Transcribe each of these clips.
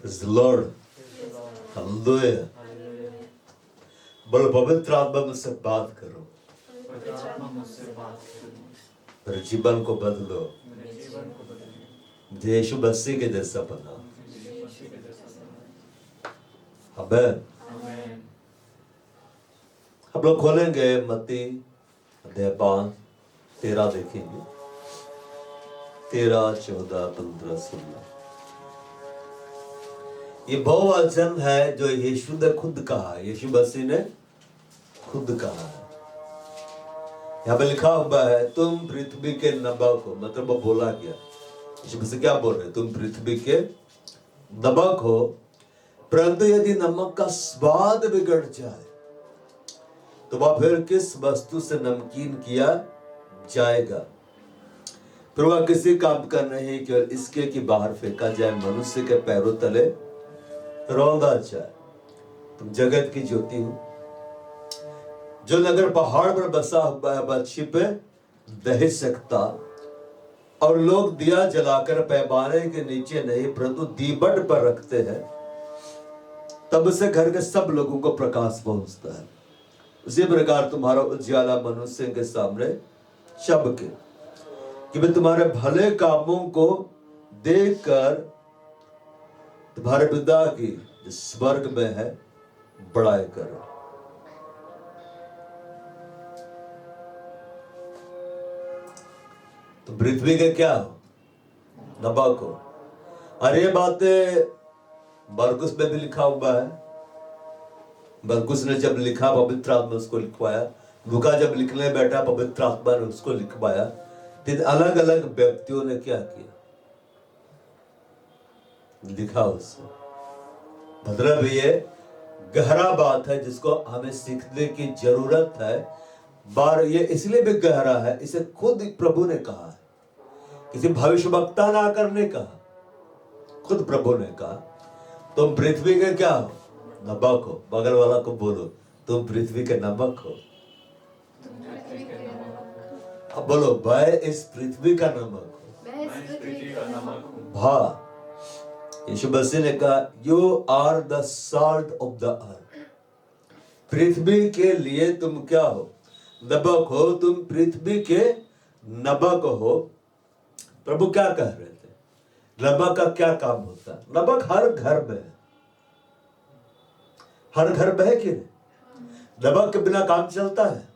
Praise the Lord. Hallelujah. बोलो पवित्र आत्मा मुझसे बात करो, मेरे जीवन को बदलो, मुझे यीशु मसीह के जैसा बनाओ। आमीन। हम लोग खोलेंगे मत्ती अध्याय 5 13 देखेंगे, 13, 14, 15, 16। ये बहुवचन है जो यीशु ने खुद कहा, यीशु मसीह ने खुद कहा है। यहाँ पे लिखा हुआ है तुम पृथ्वी के नमक हो, मतलब वो बोला गया। यीशु मसीह क्या बोल रहे हैं? तुम पृथ्वी के नमक हो, परंतु यदि नमक का स्वाद बिगड़ जाए तो वह फिर किस वस्तु से नमकीन किया जाएगा? फिर वह किसी काम का नहीं केवल इसके कि बाहर फेंका जाए, मनुष्य के पैरों तले रौंदा जाए। तुम जगत की ज्योति हो। जो नगर पहाड़ पर बसा हुआ है वह छिपे नहीं सकता, और लोग दिया जलाकर पैमाने के नीचे नहीं परंतु दीपट पर रखते हैं, तब से घर के सब लोगों को प्रकाश पहुंचता है। उसी प्रकार तुम्हारा उज्याला मनुष्य के सामने चमके, कि वे तुम्हारे भले कामों को देखकर तुम्हारे पिता की जो स्वर्ग में है बड़ाई करो। तो पृथ्वी के क्या हो? नमक हो। और ये बातें मरकुस में भी लिखा हुआ है। मरकुस ने जब लिखा पवित्र आत्मा उसको लिखवाया, लूका जब लिखने बैठा पवित्र आत्मा ने उसको लिखवाया। तीन अलग अलग व्यक्तियों ने क्या किया, लिखा उससे। मतलब ये गहरा बात है जिसको हमें सीखने की जरूरत है। बार ये इसलिए भी गहरा है, इसे खुद प्रभु ने कहा है, किसी भविष्यवक्ता ने आकर नहीं कहा, खुद प्रभु ने कहा तुम पृथ्वी के क्या हो? नमक हो। बगल वाला को बोलो तुम पृथ्वी के नमक हो। अब बोलो मैं इस पृथ्वी का नमक हूं। हाँ, यीशु मसीह ने कहा you are the salt of the earth. पृथ्वी के लिए तुम क्या हो? नमक हो। तुम पृथ्वी के नमक हो। प्रभु क्या कह रहे थे? नमक का क्या काम होता है? नमक हर घर में है, हर घर में है कि नहीं? नमक के बिना काम चलता है?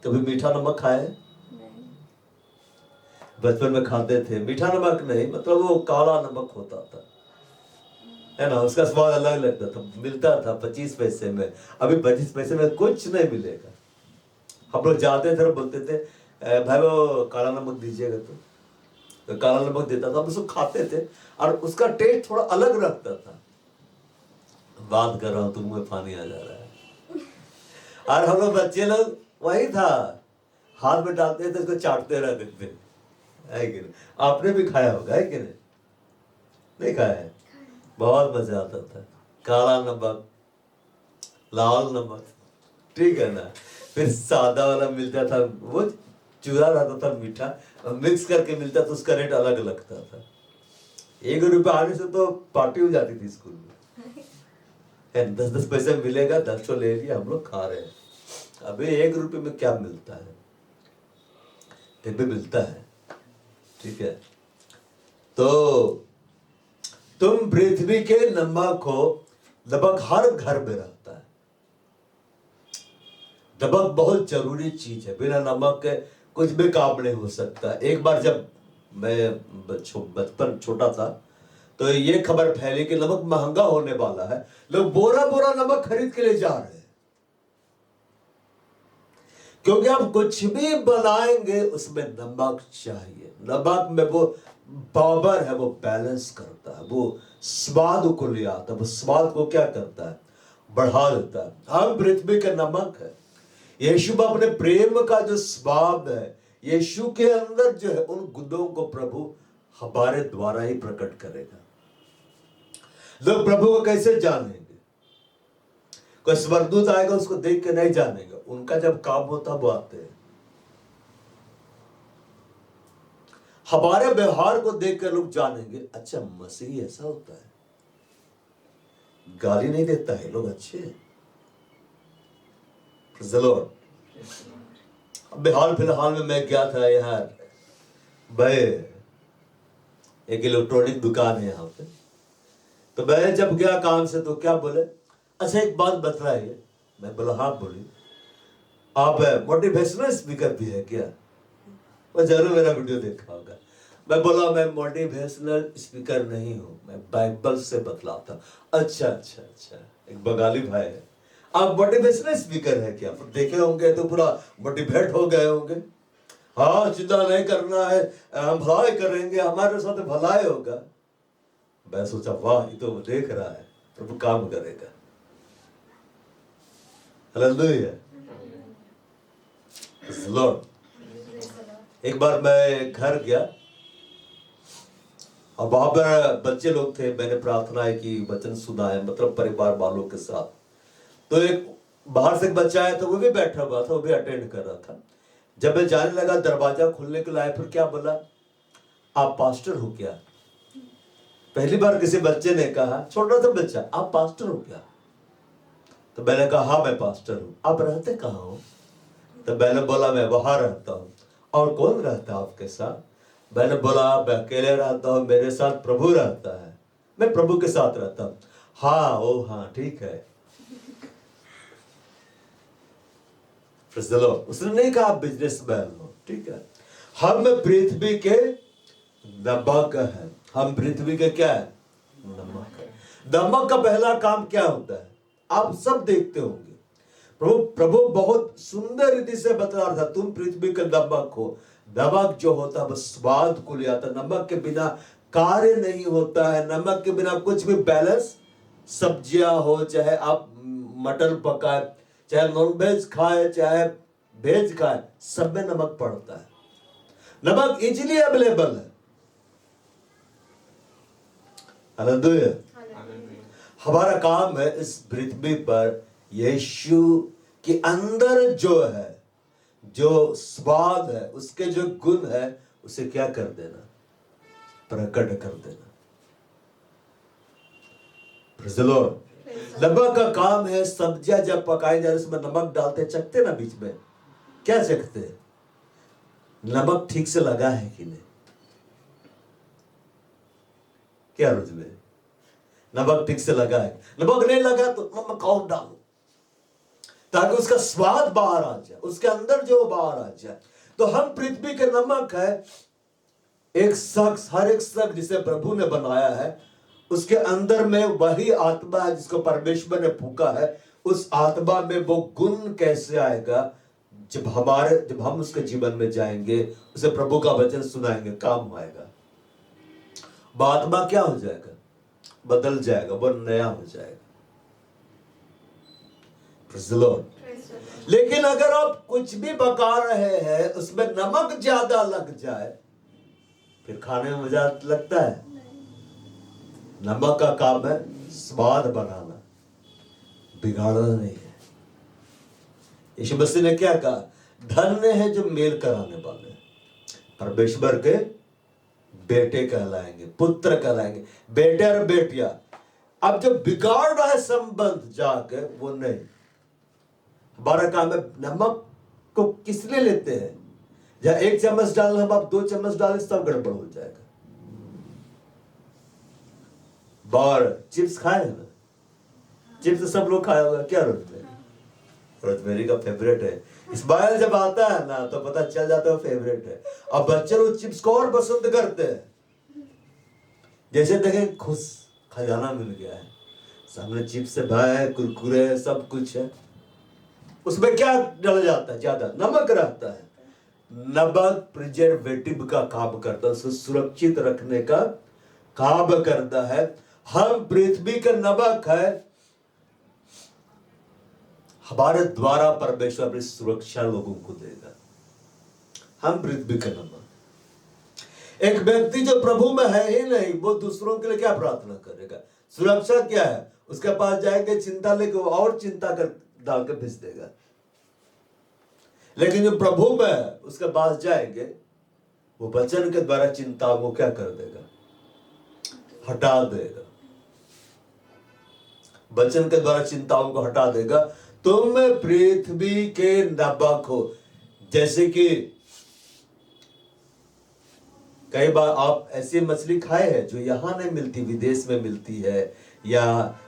कभी मीठा नमक खाए? बचपन में खाते थे मीठा नमक, नहीं मतलब वो काला नमक होता था, है ना, उसका स्वाद अलग लगता था, मिलता था 25 पैसे में। अभी 25 पैसे में कुछ नहीं मिलेगा। हम लोग जाते थे और बोलते थे भाई वो काला नमक दीजिएगा, तो काला नमक देता था, हम उसको खाते थे और उसका टेस्ट थोड़ा अलग रखता था। बात कर रहा हूं तुम में पानी आ जा रहा है। और हम लोग बच्चे लोग वही था, हाथ में डालते थे उसको चाटते रहते थे, है कि नहीं? आपने भी खाया होगा, है कि नहीं? नहीं खाया है? बहुत मजा आता था। काला नमक, लाल नमक, ठीक है ना। फिर सादा वाला मिलता था, वो चूरा रहता था मीठा, मिक्स करके मिलता था, उसका रेट अलग लगता था। 1 रुपया आने से तो पार्टी हो जाती थी स्कूल में। 10-10 पैसे मिलेगा, 10 तो ले लिया, हम लोग खा रहे हैं। अभी 1 रुपये में क्या मिलता है? फिर भी मिलता है, ठीक है। तो तुम पृथ्वी के नमक हो। नमक हर घर में रहता है। नमक बहुत जरूरी चीज है, बिना नमक के कुछ भी काम नहीं हो सकता। एक बार जब मैं बचपन छोटा था तो ये खबर फैली कि नमक महंगा होने वाला है, लोग बोरा बोरा नमक खरीद के ले जा रहे हैं, क्योंकि आप कुछ भी बनाएंगे उसमें नमक चाहिए। नमक में वो पावर है, वो बैलेंस करता है, वो स्वाद को ले आता है, वो स्वाद को क्या करता है? बढ़ा देता है। हम पृथ्वी का नमक है। यीशु में अपने प्रेम का जो स्वाद है, यीशु के अंदर जो है, उन गुणों को प्रभु हमारे द्वारा ही प्रकट करेगा। लोग प्रभु को कैसे जानेंगे? कोई स्वर्गदूत आएगा उसको देख के नहीं जानेगा, उनका जब काम होता वो आते हैं। हमारे व्यवहार को देख कर लोग जानेंगे, अच्छा मसीह ऐसा होता है। गाली नहीं देता है, लोग अच्छे हैं। Praise the Lord। अभी हाल फिलहाल में मैं गया था यहाँ, भाई एक इलेक्ट्रॉनिक दुकान है यहाँ पे, तो मैं जब गया काम से तो क्या बोले, अच्छा एक बात बतलाइए। मैं बोला हाँ बोली, आप मोटिवेशनल स्पीकर भी है क्या? वो जरूर मेरा वीडियो देखा होगा। मैं बोला मैं मोटिवेशनल स्पीकर नहीं हूँ, मैं बाइबल से बतलाता हूँ। अच्छा अच्छा अच्छा, एक बंगाली भाई है, आप मोटिवेशनल स्पीकर है क्या? देखे होंगे तो पूरा मोटिवेट हो गए होंगे। हाँ, चिंता नहीं करना है, हम भलाई करेंगे, हमारे साथ भलाई होगा। मैं सोचा वाह, ये तो देख रहा है, प्रभु काम करेगा। हालेलुया। लॉर्ड। एक बार मैं घर गया और वहां पर बच्चे लोग थे, मैंने प्रार्थना की, वचन सुनाया, मतलब परिवार वालों के साथ। तो एक बाहर से एक बच्चा आया, तो वो भी बैठा हुआ था, वो भी अटेंड कर रहा था। जब मैं जाने लगा, दरवाजा खुलने के लायक, फिर क्या बोला, आप पास्टर हो क्या? पहली बार किसी बच्चे ने कहा, छोटा सा बच्चा, आप पास्टर हो क्या? तो मैंने कहा हाँ मैं पास्टर हूँ। आप रहते कहाँ हो? तो मैंने बोला मैं वहां रहता हूँ। और कौन रहता है आपके साथ? मैंने बोला मैं अकेले रहता हूँ, मेरे साथ प्रभु रहता है, मैं प्रभु के साथ रहता हूँ। हाँ ओ हाँ ठीक है। उसने नहीं कहा आप बिजनेसमैन हो, ठीक है। हम पृथ्वी के नमक है, हम पृथ्वी के क्या है? नमक है। नमक का पहला काम क्या होता है? आप सब देखते होंगे, प्रभु प्रभु बहुत सुंदर रीति से बता रहा था, तुम पृथ्वी के नमक हो। नमक जो होता है वो स्वाद को ले आता, नमक के बिना कार्य नहीं होता है, नमक के बिना कुछ भी बैलेंस, सब्जियां हो, चाहे आप मटन पकाए, चाहे नॉन वेज खाए, चाहे वेज खाए, सब में नमक पड़ता है। नमक इजीली अवेलेबल है। हालेलुया। हमारा काम है इस पृथ्वी पर यीशु के अंदर जो है, जो स्वाद है, उसके जो गुण है, उसे क्या कर देना? प्रकट कर देना। Praise the Lord. नमक का काम है, सब्जियां जब पकाई जाए उसमें नमक डालते, चखते ना बीच में, क्या चखते? नमक ठीक से लगा है कि नहीं? क्या रोज में नमक ठीक से लगा है? नमक नहीं लगा तो नमक और डालो, ताकि उसका स्वाद बाहर आ जाए, उसके अंदर जो बाहर आ जाए। तो हम पृथ्वी के नमक है। एक शख्स, हर एक शख्स जिसे प्रभु ने बनाया है, उसके अंदर में वही आत्मा है जिसको परमेश्वर ने फूंका है। उस आत्मा में वो गुण कैसे आएगा? जब हम उसके जीवन में जाएंगे, उसे प्रभु का वचन सुनाएंगे, काम आएगा। वो आत्मा क्या हो जाएगा? बदल जाएगा, वो नया हो जाएगा। Praise the Lord। लेकिन अगर आप कुछ भी पका रहे हैं, उसमें नमक ज्यादा लग जाए, फिर खाने में मजा लगता है? नमक का काम है स्वाद बनाना, बिगाड़ना नहीं है। यीशु मसीह ने क्या कहा? धन्य है जो मेल कराने वाले, परमेश्वर के बेटे कहलाएंगे, पुत्र कहलाएंगे, बेटे और बेटियां। अब जो बिगाड़ रहा है संबंध जाके, वो नहीं। हमारा काम है, नमक को किस लिए लेते हैं? या एक चम्मच डालना, हम आप 2 चम्मच डालें सब गड़बड़ हो जाएगा। बार चिप्स खाए ना, चिप्स सब लोग खाया होगा, क्या रोजमेरी? रोजमेरी का फेवरेट है। स्माइल जब आता है ना तो पता चल जाता है फेवरेट है। अब बच्चे लोग चिप्स को और पसंद करते हैं। जैसे देखें खुश, खजाना मिल गया है सामने, चिप्स है भाई, कुरकुरे है, सब कुछ है। उसमें क्या डाला जाता है? ज्यादा नमक रहता है। नमक प्रिजर्वेटिव का काम करता है, उसको सुरक्षित रखने का काम करता है। हम पृथ्वी का नमक है, हमारे द्वारा परमेश्वर अपनी सुरक्षा लोगों को देगा। हम पृथ्वी का नमक। एक व्यक्ति जो प्रभु में है ही नहीं, वो दूसरों के लिए क्या प्रार्थना करेगा? सुरक्षा क्या है? उसके पास जाएंगे चिंता लेके, वो और चिंता कर डाल के भेज देगा। लेकिन जो प्रभु में है, उसके पास जाएंगे, वो वचन के द्वारा चिंता को क्या कर देगा? हटा देगा। वचन के द्वारा चिंताओं को हटा देगा। तुम पृथ्वी के नमक हो। जैसे कि कई बार आप ऐसी मछली खाए हैं जो यहां नहीं मिलती, विदेश में मिलती है, या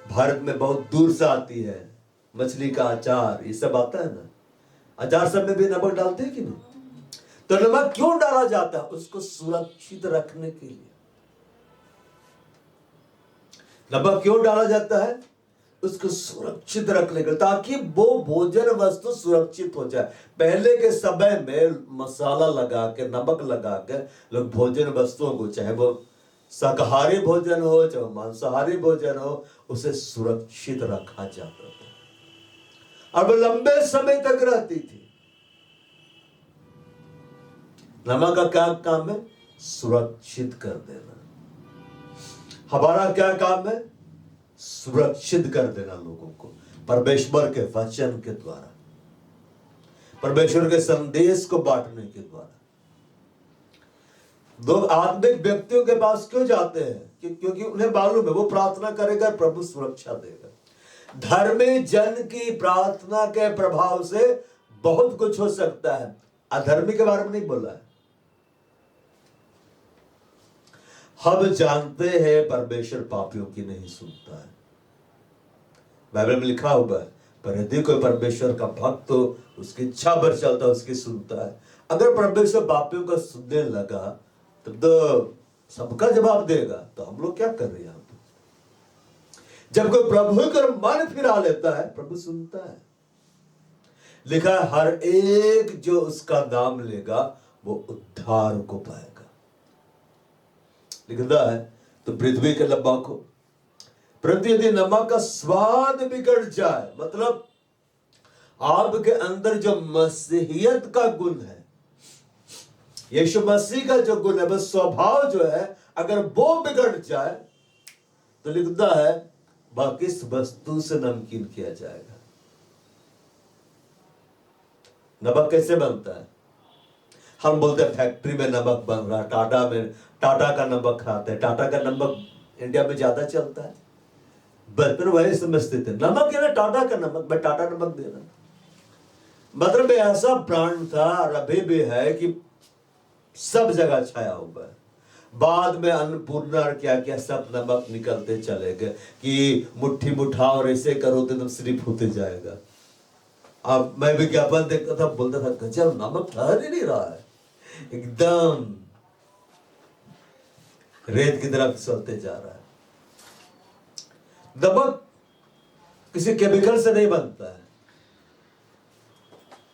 भारत में बहुत दूर से आती है। मछली का अचार ये सब आता है ना, अचार सब में भी नमक डालते हैं कि नहीं? तो नमक क्यों डाला जाता है? उसको सुरक्षित रखने के लिए। नमक क्यों डाला जाता है? उसको सुरक्षित रखने के लिए, ताकि वो भोजन वस्तु सुरक्षित हो जाए। पहले के समय में मसाला लगा के, नमक लगा के लोग भोजन वस्तुओं को, चाहे वो शाकाहारी भोजन हो चाहे मांसाहारी भोजन हो, उसे सुरक्षित रखा जाता था और वो लंबे समय तक रहती थी। नमक का क्या काम है? सुरक्षित कर देना। हमारा क्या काम है? सुरक्षित कर देना लोगों को परमेश्वर के वचन के द्वारा, परमेश्वर के संदेश को बांटने के द्वारा। लोग आत्मिक व्यक्तियों के पास क्यों जाते हैं? क्योंकि उन्हें मालूम है वो प्रार्थना करेगा, प्रभु सुरक्षा देगा। धर्मी जन की प्रार्थना के प्रभाव से बहुत कुछ हो सकता है। अधर्मी के बारे में नहीं बोला है। हम जानते हैं परमेश्वर पापियों की नहीं सुनता है। बाइबल में लिखा हुआ है, पर यदि कोई परमेश्वर का भक्त तो उसकी इच्छा पर चलता है, उसकी सुनता है। अगर परमेश्वर पापियों का सुनने लगा तब तो सबका जवाब देगा। तो हम लोग क्या कर रहे हैं यहाँ पे? जब कोई प्रभु का मन फिरा लेता है, प्रभु सुनता है। लिखा है, हर एक जो उसका नाम लेगा वो उद्धार को पाएगा। लिखा है, तो पृथ्वी के नमक हो। परंतु यदि नमक का स्वाद बिगड़ जाए, मतलब आपके अंदर जो मसीहियत का गुण है, यीशु मसीह का जो गुण है, वो स्वभाव जो है, अगर वो बिगड़ जाए तो लिखता है बाकी इस वस्तु से नमकीन किया जाएगा। नमक कैसे बनता है? हम बोलते हैं फैक्ट्री में नमक बन रहा, टाटा का नमक खाते हैं। टाटा का नमक इंडिया में ज्यादा चलता है। बर्तन वही समझते थे, नमक है ना टाटा का नमक, मैं टाटा नमक दे रहा। मतलब ऐसा ब्रांड था और अभी भी है कि सब जगह छाया हुआ है। बाद में अन्नपूर्णा क्या क्या सब नमक निकलते चले गए कि मुट्ठी मुठाओ और ऐसे करो तो सिर्फ होते जाएगा। अब मैं विज्ञापन देखता था, बोलता था गजब नमक ठहर ही नहीं रहा है, एकदम रेत की तरफ चलते जा रहा है। नमक किसी केमिकल से नहीं बनता है।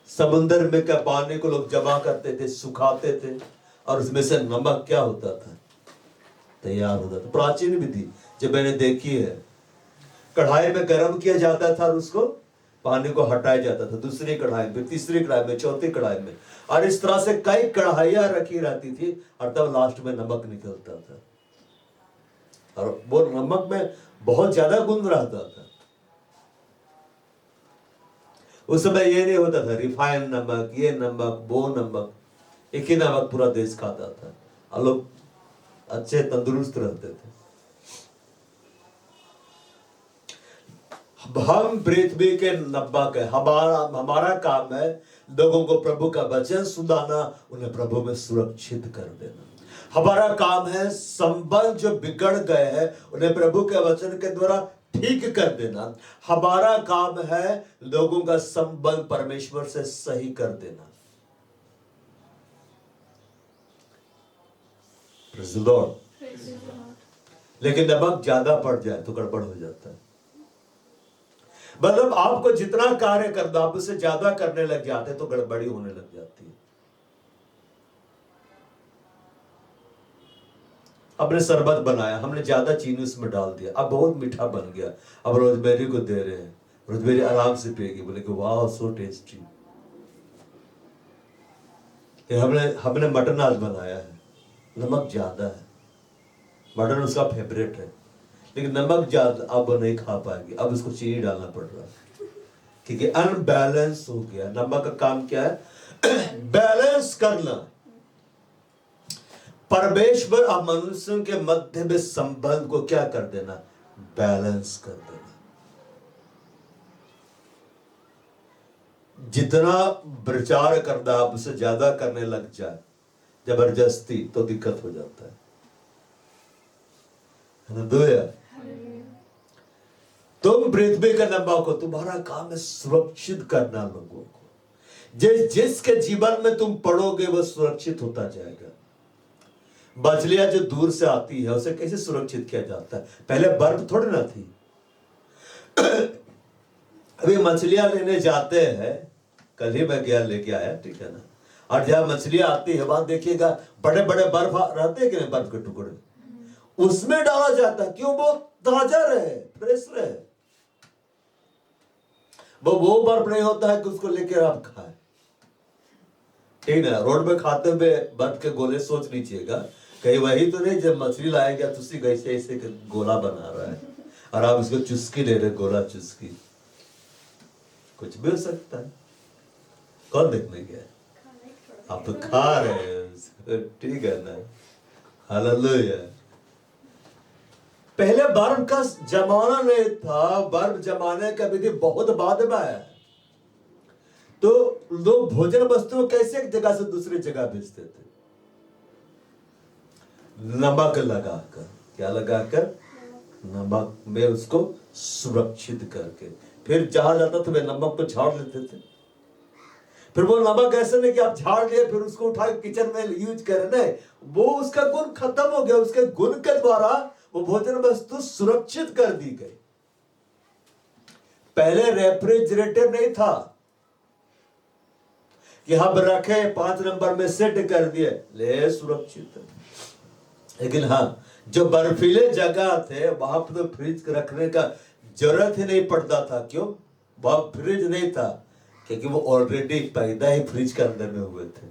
समुद्र में का पानी को लोग जमा करते थे, सुखाते थे और उसमें से नमक क्या होता था? तैयार होता था। प्राचीन विधि जो मैंने देखी है, कढ़ाई में गर्म किया जाता था और उसको पानी को हटाया जाता था, दूसरी कढ़ाई में, तीसरी कढ़ाई में, चौथी कढ़ाई में, और इस तरह से कई कढ़ाइयां रखी रहती थी और तब लास्ट में नमक निकलता था। और वो नमक में बहुत ज्यादा गुण रहता था। उस समय ये नहीं होता था रिफाइंड नमक, ये नमक, वो नमक, एक ही नमक पूरा देश खाता था और लोग अच्छे तंदुरुस्त रहते थे। हम पृथ्वी के नमक है। हमारा काम है लोगों को प्रभु का वचन सुनाना, उन्हें प्रभु में सुरक्षित कर देना। हमारा काम है संबंध जो बिगड़ गए हैं उन्हें प्रभु के वचन के द्वारा ठीक कर देना। हमारा काम है लोगों का संबंध परमेश्वर से सही कर देना। Praise the Lord। लेकिन नमक ज्यादा पड़ जाए तो गड़बड़ हो जाता है। मतलब आपको जितना कार्य करना आप उससे ज्यादा करने लग जाते तो गड़बड़ी होने लग जाती है। अपने शरबत बनाया, हमने ज्यादा चीनी उसमें डाल दिया, अब बहुत मीठा बन गया। अब रोजमेरी को दे रहे हैं, रोजमेरी आराम से पिएगी, बोले कि वाह सो टेस्टी। हमने मटन आज बनाया है, नमक ज्यादा है, मटन उसका फेवरेट है, लेकिन नमक ज्यादा अब नहीं खा पाएगी, अब उसको चीनी डालना पड़ रहा है क्योंकि अनबैलेंस हो गया। नमक का काम क्या है? बैलेंस करना। परमेश्वर और मनुष्यों के मध्य में संबंध को क्या कर देना? बैलेंस कर देना। जितना प्रचार करना आप उससे ज्यादा करने लग जाए जबरदस्ती, तो दिक्कत हो जाता है। हालेलुया। तुम पृथ्वी का नंबर को, तुम्हारा काम है सुरक्षित करना लोगों को। जिसके जीवन में तुम पढ़ोगे वो सुरक्षित होता जाएगा। मछलियां जो दूर से आती है उसे कैसे सुरक्षित किया जाता है? पहले बर्फ थोड़ी ना थी। अभी मछलियां लेने जाते हैं, कल ही मैं गया लेके आया, ठीक है ना। और जहां मछलियां आती है वहां देखिएगा बड़े बड़े बर्फ रहते हैं कि नहीं, बर्फ के टुकड़े उसमें डाला जाता है। क्यों? वो ताजा रहे, फ्रेश रहे। वो बर्फ नहीं होता है कि उसको लेकर आप खाए, ठीक है। रोड में खाते हुए बर्फ के गोले सोच लीजिएगा कहीं वही तो नहीं जब मछली लाएगा तो उसी कैसे ऐसे गोला बना रहा है और आप उसको चुस्की ले रहे, गोला चुस्की, कुछ भी हो सकता है। कौन देखने गया? आप तो खा रहे हैं, ठीक है ना। हालेलुया। पहले बर्फ का जमाना नहीं था, बर्फ जमाने का विधि बहुत बाद में आया। तो लोग भोजन वस्तु कैसे एक जगह से दूसरी जगह भेजते थे? नमक लगाकर। क्या लगाकर? नमक में उसको सुरक्षित करके, फिर जहां जाता था वे नमक को झाड़ लेते थे। फिर वो नमक ऐसे नहीं कि आप झाड़ लिए फिर उसको उठा के किचन में यूज करें, नहीं, वो उसका गुण खत्म हो गया। उसके गुण के द्वारा वो भोजन वस्तु सुरक्षित कर दी गई। पहले रेफ्रिजरेटर नहीं था कि हम रखे 5 नंबर में सेट कर दिए ले सुरक्षित। लेकिन हाँ, जो बर्फीले जगह थे वहां पर तो फ्रिज रखने का जरूरत ही नहीं पड़ता था। क्यों? वहां फ्रिज नहीं था क्योंकि वो ऑलरेडी पैदा ही फ्रिज के अंदर में हुए थे।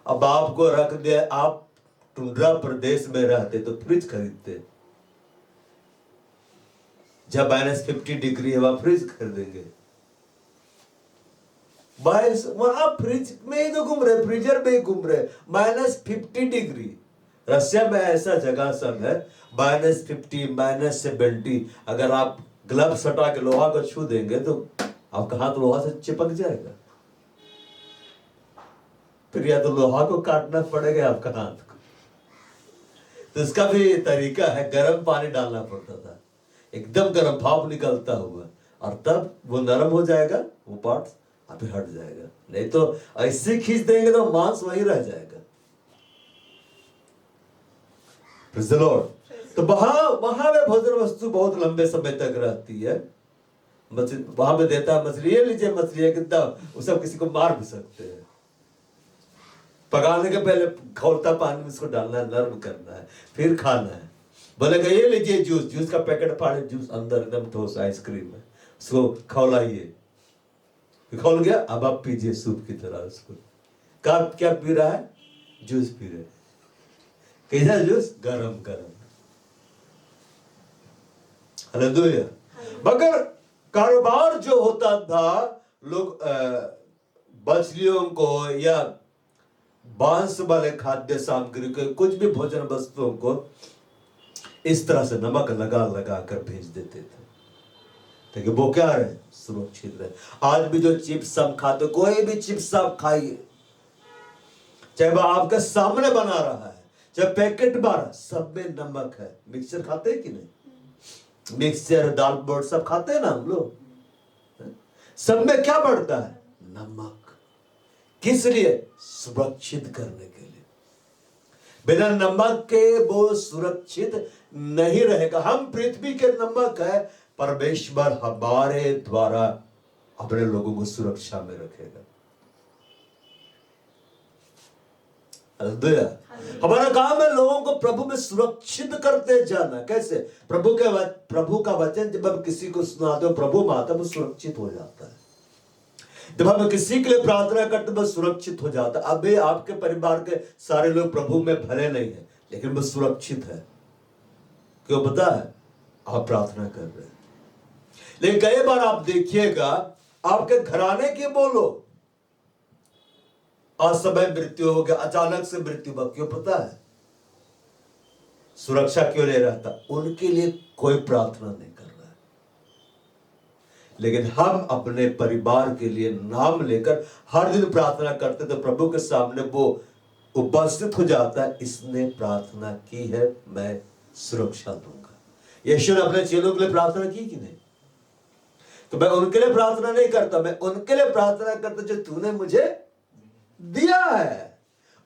अब आपको रख दिया, आप टुंड्रा प्रदेश में रहते तो फ्रिज खरीदते, जब -50 डिग्री है वहां फ्रिज खरीदेंगे। वहां फ्रिज में ही तो घूम रहे, फ्रीजर में ही घूम रहे। -50 डिग्री। रशिया में ऐसा जगह सब है -50 -70। अगर आप ग्लव्स हटा के लोहा को छू देंगे तो आपका हाथ लोहा से चिपक जाएगा, फिर या तो लोहा को काटना पड़ेगा आपका हाथ को। तो इसका भी तरीका है, गर्म पानी डालना पड़ता था, एकदम गर्म भाप निकलता हुआ, और तब वो नरम हो जाएगा, वो पार्ट अभी हट जाएगा। नहीं तो ऐसे खींच देंगे तो मांस वहीं रह जाएगा। Praise the Lord। तो वहां में भोजन वस्तु बहुत लंबे समय तक रहती है। वहां पे देता है मछली, ये लीजिए मछली है, कितना उसे आप किसी को मार भी सकते हैं। पकाने के पहले खौलता पानी में इसको डालना है, नरम करना है, फिर खाना है। बोलेगा ये लीजिए जूस का पैकेट फाड़े, जूस अंदर एकदम ठोस आइसक्रीम है, उसको खौलाइए, खौल गया, अब आप पीजिए सूप की तरह उसको। क्या पी रहा है? जूस पी रहे। कैसा जूस? गरम गरम। हालेलुया। मगर कारोबार जो होता था, लोग मछलियों को या बांस वाले खाद्य सामग्री को, कुछ भी भोजन वस्तुओं को इस तरह से नमक लगा लगा कर भेज देते थे ताकि वो क्या रहे? सुरक्षित रहे। आज भी जो चिप्स हम खाते, कोई भी चिप्स आप खाइए, चाहे वो आपके सामने बना रहा है, चाहे पैकेट बार, सब में नमक है। मिक्सचर खाते हैं कि नहीं? मिक्सचर, दाल बोट सब खाते हैं ना हम लोग, सब में क्या बढ़ता है? नमक। किस लिए? सुरक्षित करने के लिए। बिना नमक के वो सुरक्षित नहीं रहेगा। हम पृथ्वी के नमक है, परमेश्वर हमारे द्वारा अपने लोगों को सुरक्षा में रखेगा। हमारा काम है लोगों को प्रभु में सुरक्षित करते जाना। कैसे? प्रभु का वचन जब हम किसी को सुनाते हो प्रभु में आता है, वो सुरक्षित हो जाता है। जब हम किसी के लिए प्रार्थना करते हैं वो सुरक्षित हो जाता है। अभी आपके परिवार के सारे लोग प्रभु में भले नहीं है, लेकिन वो सुरक्षित है। क्यों? पता है? आप प्रार्थना कर रहे हैं। लेकिन कई बार आप देखिएगा, आपके घराने के बोलो असमय मृत्यु हो गया, अचानक से मृत्यु हुआ। क्यों? पता है? सुरक्षा क्यों नहीं रहता? उनके लिए कोई प्रार्थना नहीं कर रहा है। लेकिन हम अपने परिवार के लिए नाम लेकर हर दिन प्रार्थना करते तो प्रभु के सामने वो उपस्थित हो जाता है, इसने प्रार्थना की है, मैं सुरक्षा दूंगा। यीशु ने अपने चेलों के लिए प्रार्थना की कि नहीं? तो मैं उनके लिए प्रार्थना नहीं करता, मैं उनके लिए प्रार्थना करता जो तूने मुझे दिया है।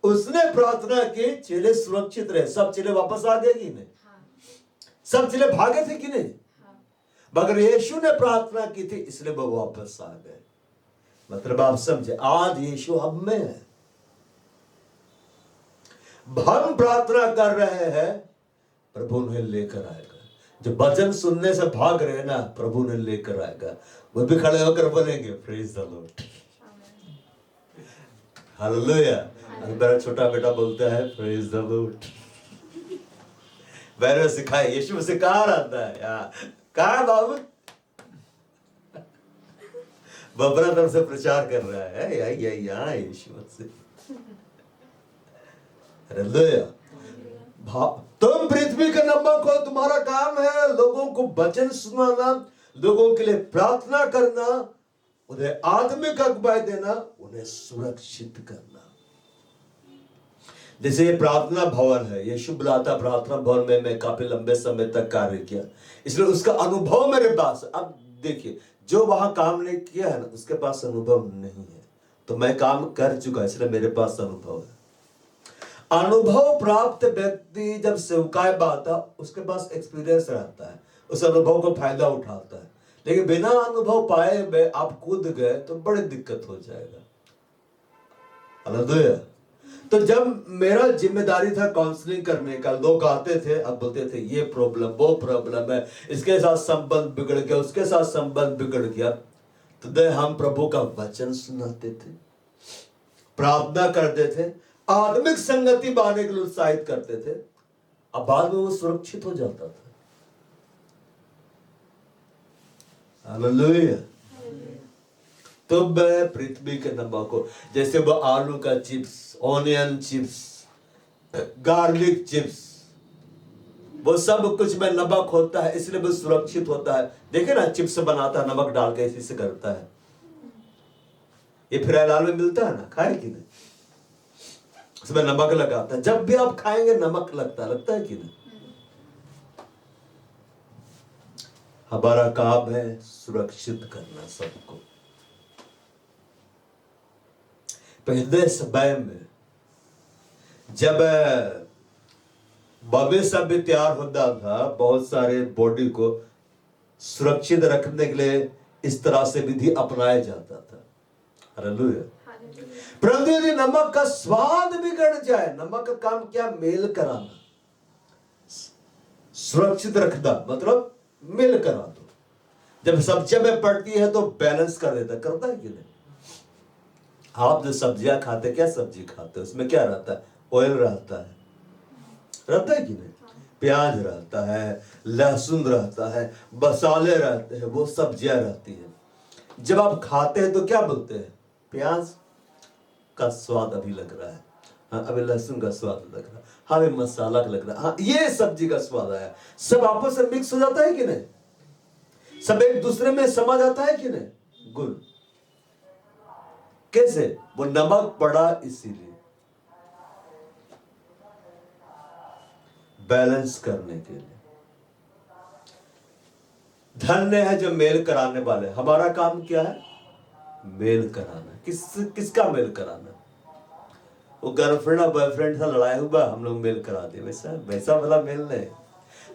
उसने प्रार्थना की, चेले सुरक्षित रहे। सब चेले वापस आ गए कि नहीं? सब चेले भागे थे कि नहीं? मगर यीशु ने प्रार्थना की थी, इसलिए वो वापस आ गए। मतलब आप समझे, आज यीशु हम में है। हम प्रार्थना कर रहे हैं, प्रभु उन्हें लेकर आएगा। जो वचन सुनने से भाग रहे हैं ना, प्रभु उन्हें लेकर आएगा। वो भी खड़े होकर बोलेंगे प्रेज द लॉर्ड, हालेलुया। मेरा छोटा बेटा बोलता है प्रेज द लॉर्ड। मैंने सिखाया, यीशु से कहा रहता है यार, कहा बाबू बबरा तरफ से प्रचार कर रहा है, यहाँ यीशु से। हालेलुया। तुम पृथ्वी का नमक हो, तुम्हारा काम है लोगों को वचन सुनाना, लोगों के लिए प्रार्थना करना, उन्हें आत्मिक अगुवाई देना, उन्हें सुरक्षित करना। जैसे ये प्रार्थना भवन है, यीशु बुलाता प्रार्थना भवन में मैं काफी लंबे समय तक कार्य किया, इसलिए उसका अनुभव मेरे पास। अब देखिए, जो वहां काम नहीं किया है ना, उसके पास अनुभव नहीं है। तो मैं काम कर चुका, इसलिए मेरे पास अनुभव है। अनुभव प्राप्त व्यक्ति जब सेवकाई बाता, उसके पास एक्सपीरियंस रहता है, उस अनुभव का फायदा उठाता है। लेकिन बिना अनुभव पाए हुए आप कूद गए तो बड़ी दिक्कत हो जाएगा। हालेलुया। तो जब मेरा जिम्मेदारी था काउंसलिंग करने का, लोग आते थे, अब बोलते थे ये प्रॉब्लम, वो प्रॉब्लम है, इसके साथ संबंध बिगड़ गया, उसके साथ संबंध बिगड़ गया, तो हम प्रभु का वचन सुनाते थे, प्रार्थना करते थे, आत्मिक संगति पाने के लिए उत्साहित करते थे। अब बाद में वो सुरक्षित हो जाता था। हालेलुया। तो मैं पृथ्वी के नमक को, जैसे वो आलू का chips, onion chips, garlic chips, वो सब कुछ में नमक होता है, इसलिए वो सुरक्षित होता है। देखे ना, चिप्स बनाता है नमक डाल के, इसी से करता है। ये फिलहाल में मिलता है ना, खाए कि नहीं? उसमें नमक लगाता है। जब भी आप खाएंगे नमक लगता है कि नहीं? हमारा काम है सुरक्षित करना सबको। पहले समय में जब भविष्य भी तैयार होता था, बहुत सारे बॉडी को सुरक्षित रखने के लिए इस तरह से विधि अपनाया जाता था। हालेलुया। परंतु यदि नमक का स्वाद बिगड़ जाए, नमक का काम क्या? मेल कराना, सुरक्षित रखना, मतलब मेल करा दो। जब सब्जियां में पड़ती है तो बैलेंस कर देता, करता है कि नहीं? आप जो सब्जियां खाते, क्या सब्जी खाते, उसमें क्या रहता है? ऑयल रहता है कि नहीं? प्याज रहता है, लहसुन रहता है, मसाले रहते हैं, वो सब्जियां रहती है। जब आप खाते हैं तो क्या बोलते हैं? प्याज का स्वाद अभी लग रहा है, हाँ अभी लहसुन का स्वाद लग रहा है, हाँ अभी मसाला का लग रहा है, हाँ ये सब्जी का स्वाद आया। सब आपस में मिक्स हो जाता है कि नहीं? सब एक दूसरे में समा जाता है कि नहीं? गुण कैसे? वो नमक पड़ा इसीलिए, बैलेंस करने के लिए। धन्य है जो मेल कराने वाले। हमारा काम क्या है? मेल कराना। किसका मेल कराना? वो गर्लफ्रेंड और बॉयफ्रेंड से लड़ाई हुआ, हम लोग मेल करा दे, वैसा वाला मेल नहीं।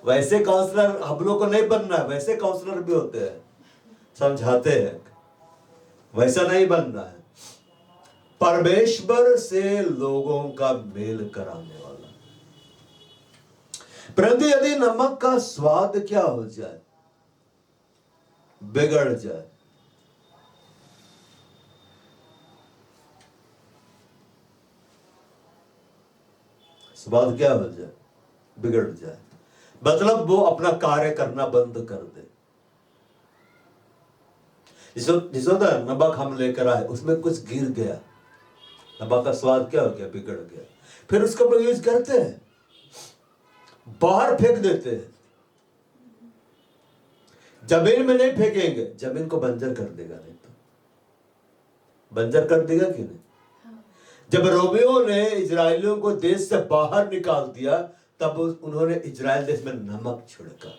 वैसे काउंसलर हम लोग को नहीं बनना है, वैसे काउंसलर भी होते हैं, समझाते हैं, वैसा नहीं बनना है। परमेश्वर से लोगों का मेल कराने वाला। परंतु यदि नमक का स्वाद क्या हो जाए? बिगड़ जाए, स्वाद क्या हो जाए? बिगड़ जाए, मतलब वो अपना कार्य करना बंद कर दे। जिस नमक हम लेकर आए, उसमें कुछ गिर गया, नमक का स्वाद क्या हो गया? बिगड़ गया। फिर उसका लोग यूज करते हैं, बाहर फेंक देते हैं। जमीन में नहीं फेंकेंगे, जमीन को बंजर कर देगा, नहीं तो बंजर कर देगा कि नहीं। जब रोमियों ने इजरायलियों को देश से बाहर निकाल दिया, तब उन्होंने इजराइल देश में नमक छिड़का,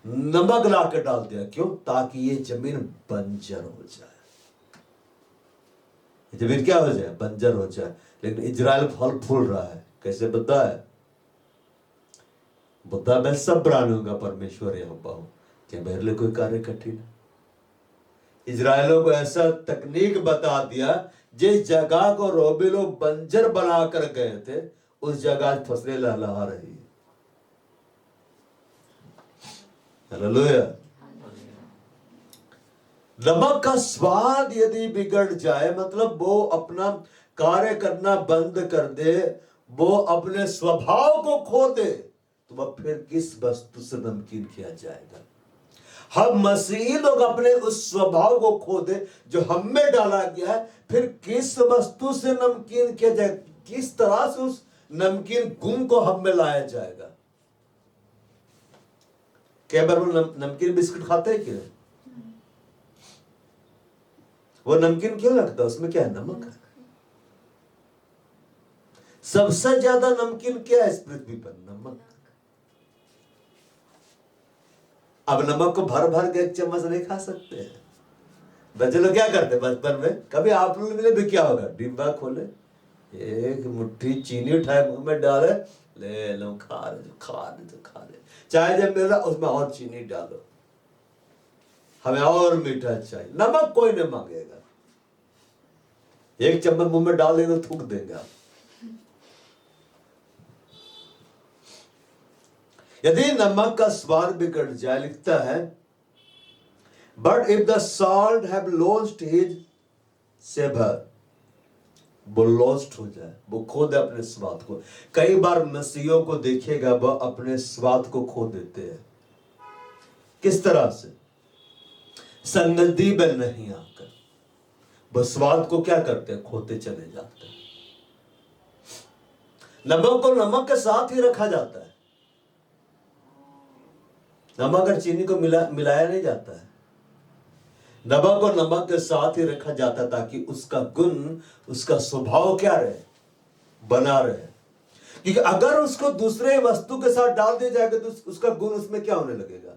नमक ला के डाल दिया। क्यों? ताकि ये जमीन बंजर हो जाए। जमीन क्या हो जाए? बंजर हो जाए। लेकिन इजराइल फल फूल रहा है। कैसे बता है? बुद्धा मैं सब प्राणियों का परमेश्वर यहोवा हूं, क्या मेरे लिए कोई कार्य कठिन है? इजराइलों को ऐसा तकनीक बता दिया, जिस जगह को रोबी लोग बंजर बना कर गए थे, उस जगह फसलें लहलहा रही है। हालेलुया। नमक का स्वाद यदि बिगड़ जाए, मतलब वो अपना कार्य करना बंद कर दे, वो अपने स्वभाव को खो दे, तो वह फिर किस वस्तु से नमकीन किया जाएगा? हम मसीही लोग अपने उस स्वभाव को खो दे जो हम में डाला गया है, फिर किस वस्तु से नमकीन किया जाए? किस तरह से उस नमकीन गुण को हम में लाया जाएगा? कई बार वो नमकीन बिस्किट खाते हैं क्यों? वो नमकीन क्यों लगता है? उसमें क्या है? नमक है। सबसे ज्यादा नमकीन क्या है इस पृथ्वी पर? नमक। अब नमक को भर भर के एक चम्मच नहीं खा सकते हैं। बच्चे लोग क्या करते बचपन में? कभी आप लोगों ने भी क्या होगा? डिब्बा खोले, एक मुट्ठी चीनी उठाए, मुंह में डाले, ले लो, खा रहे खा रहे। चाय जब मिल रहा उसमें और चीनी डालो, हमें और मीठा चाहिए। नमक कोई नहीं मांगेगा, एक चम्मच मुंह में डाल देंगे तो थूक देंगे आप। यदि नमक का स्वाद बिगड़ जाए, लिखता है, but if the salt have lost his savour, वो लॉस्ट हो जाए, वो खो दे अपने स्वाद को। कई बार मसीहियों को देखिएगा, वह अपने स्वाद को खो देते हैं। किस तरह से? संगति में नहीं आकर वह स्वाद को क्या करते हैं? खोते चले जाते हैं। नमक को नमक के साथ ही रखा जाता है। नमक और चीनी को मिलाया नहीं जाता है। नमक को नमक के साथ ही रखा जाता है ताकि उसका गुण, उसका स्वभाव क्या रहे? बना रहे। क्योंकि अगर उसको दूसरे वस्तु के साथ डाल दिया जाएगा तो उसका गुण उसमें क्या होने लगेगा?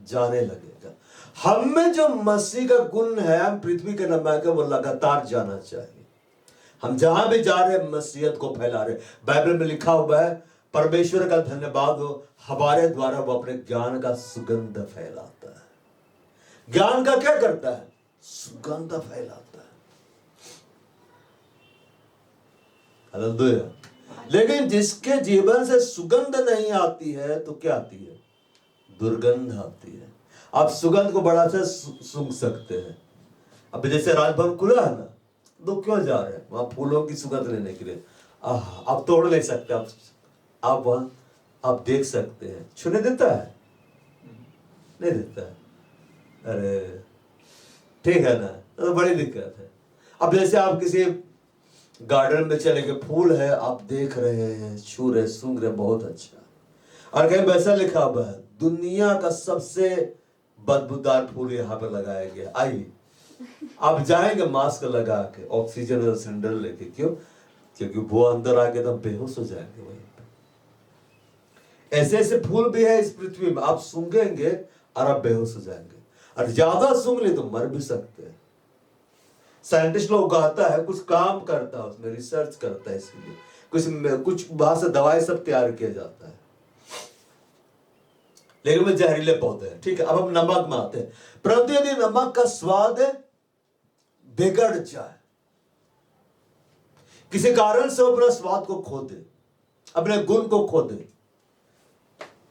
जाने लगेगा। हम में जो मसीह का गुण है, हम पृथ्वी के नमक है, वो लगातार जाना चाहिए। हम जहां भी जा रहे हैं मसीहत को फैला रहे। बाइबल में लिखा हुआ है, परमेश्वर का धन्यवाद हो, हमारे द्वारा वो अपने ज्ञान का सुगंध फैलाता है। ज्ञान का क्या करता है? सुगंध फैलाता है। हालेलुया। लेकिन जिसके जीवन से सुगंध नहीं आती है तो क्या आती है? दुर्गंध आती है। आप सुगंध को बड़ा से सूंघ सकते हैं। अब जैसे राजभवन खुला है ना, लोग क्यों जा रहे हैं वहां? फूलों की सुगंध लेने के लिए। आप तोड़ नहीं सकते, आप वहां आप देख सकते हैं। छूने देता है? नहीं देता है। अरे ठीक है ना, तो बड़ी दिक्कत है। अब जैसे आप किसी गार्डन में चले गए, फूल है, आप देख रहे हैं, छू रहे, सूंघ रहे, बहुत अच्छा। और कहीं वैसा लिखा हुआ है, दुनिया का सबसे बदबूदार फूल यहाँ पे लगाया गया, आइए। आप जाएंगे मास्क लगा के, ऑक्सीजन सिलेंडर लेके। क्यों? क्योंकि वो अंदर आके तो बेहोश हो जाएंगे वहीं पे। ऐसे ऐसे फूल भी है इस पृथ्वी में, आप सूंघेंगे और आप बेहोश हो जाएंगे, और ज्यादा सूंघ ले तो मर भी सकते हैं। साइंटिस्ट लोग उगाता है, कुछ काम करता है, उसमें रिसर्च करता है, इसलिए कुछ बाहर से दवाई सब तैयार किया जाता है, लेकिन वे जहरीले पौधे हैं। ठीक है, अब हम नमक में आते हैं। परंतु यदि नमक का स्वाद बिगड़ जाए, किसी कारण से अपना स्वाद को खो दे, अपने गुण को खो दे।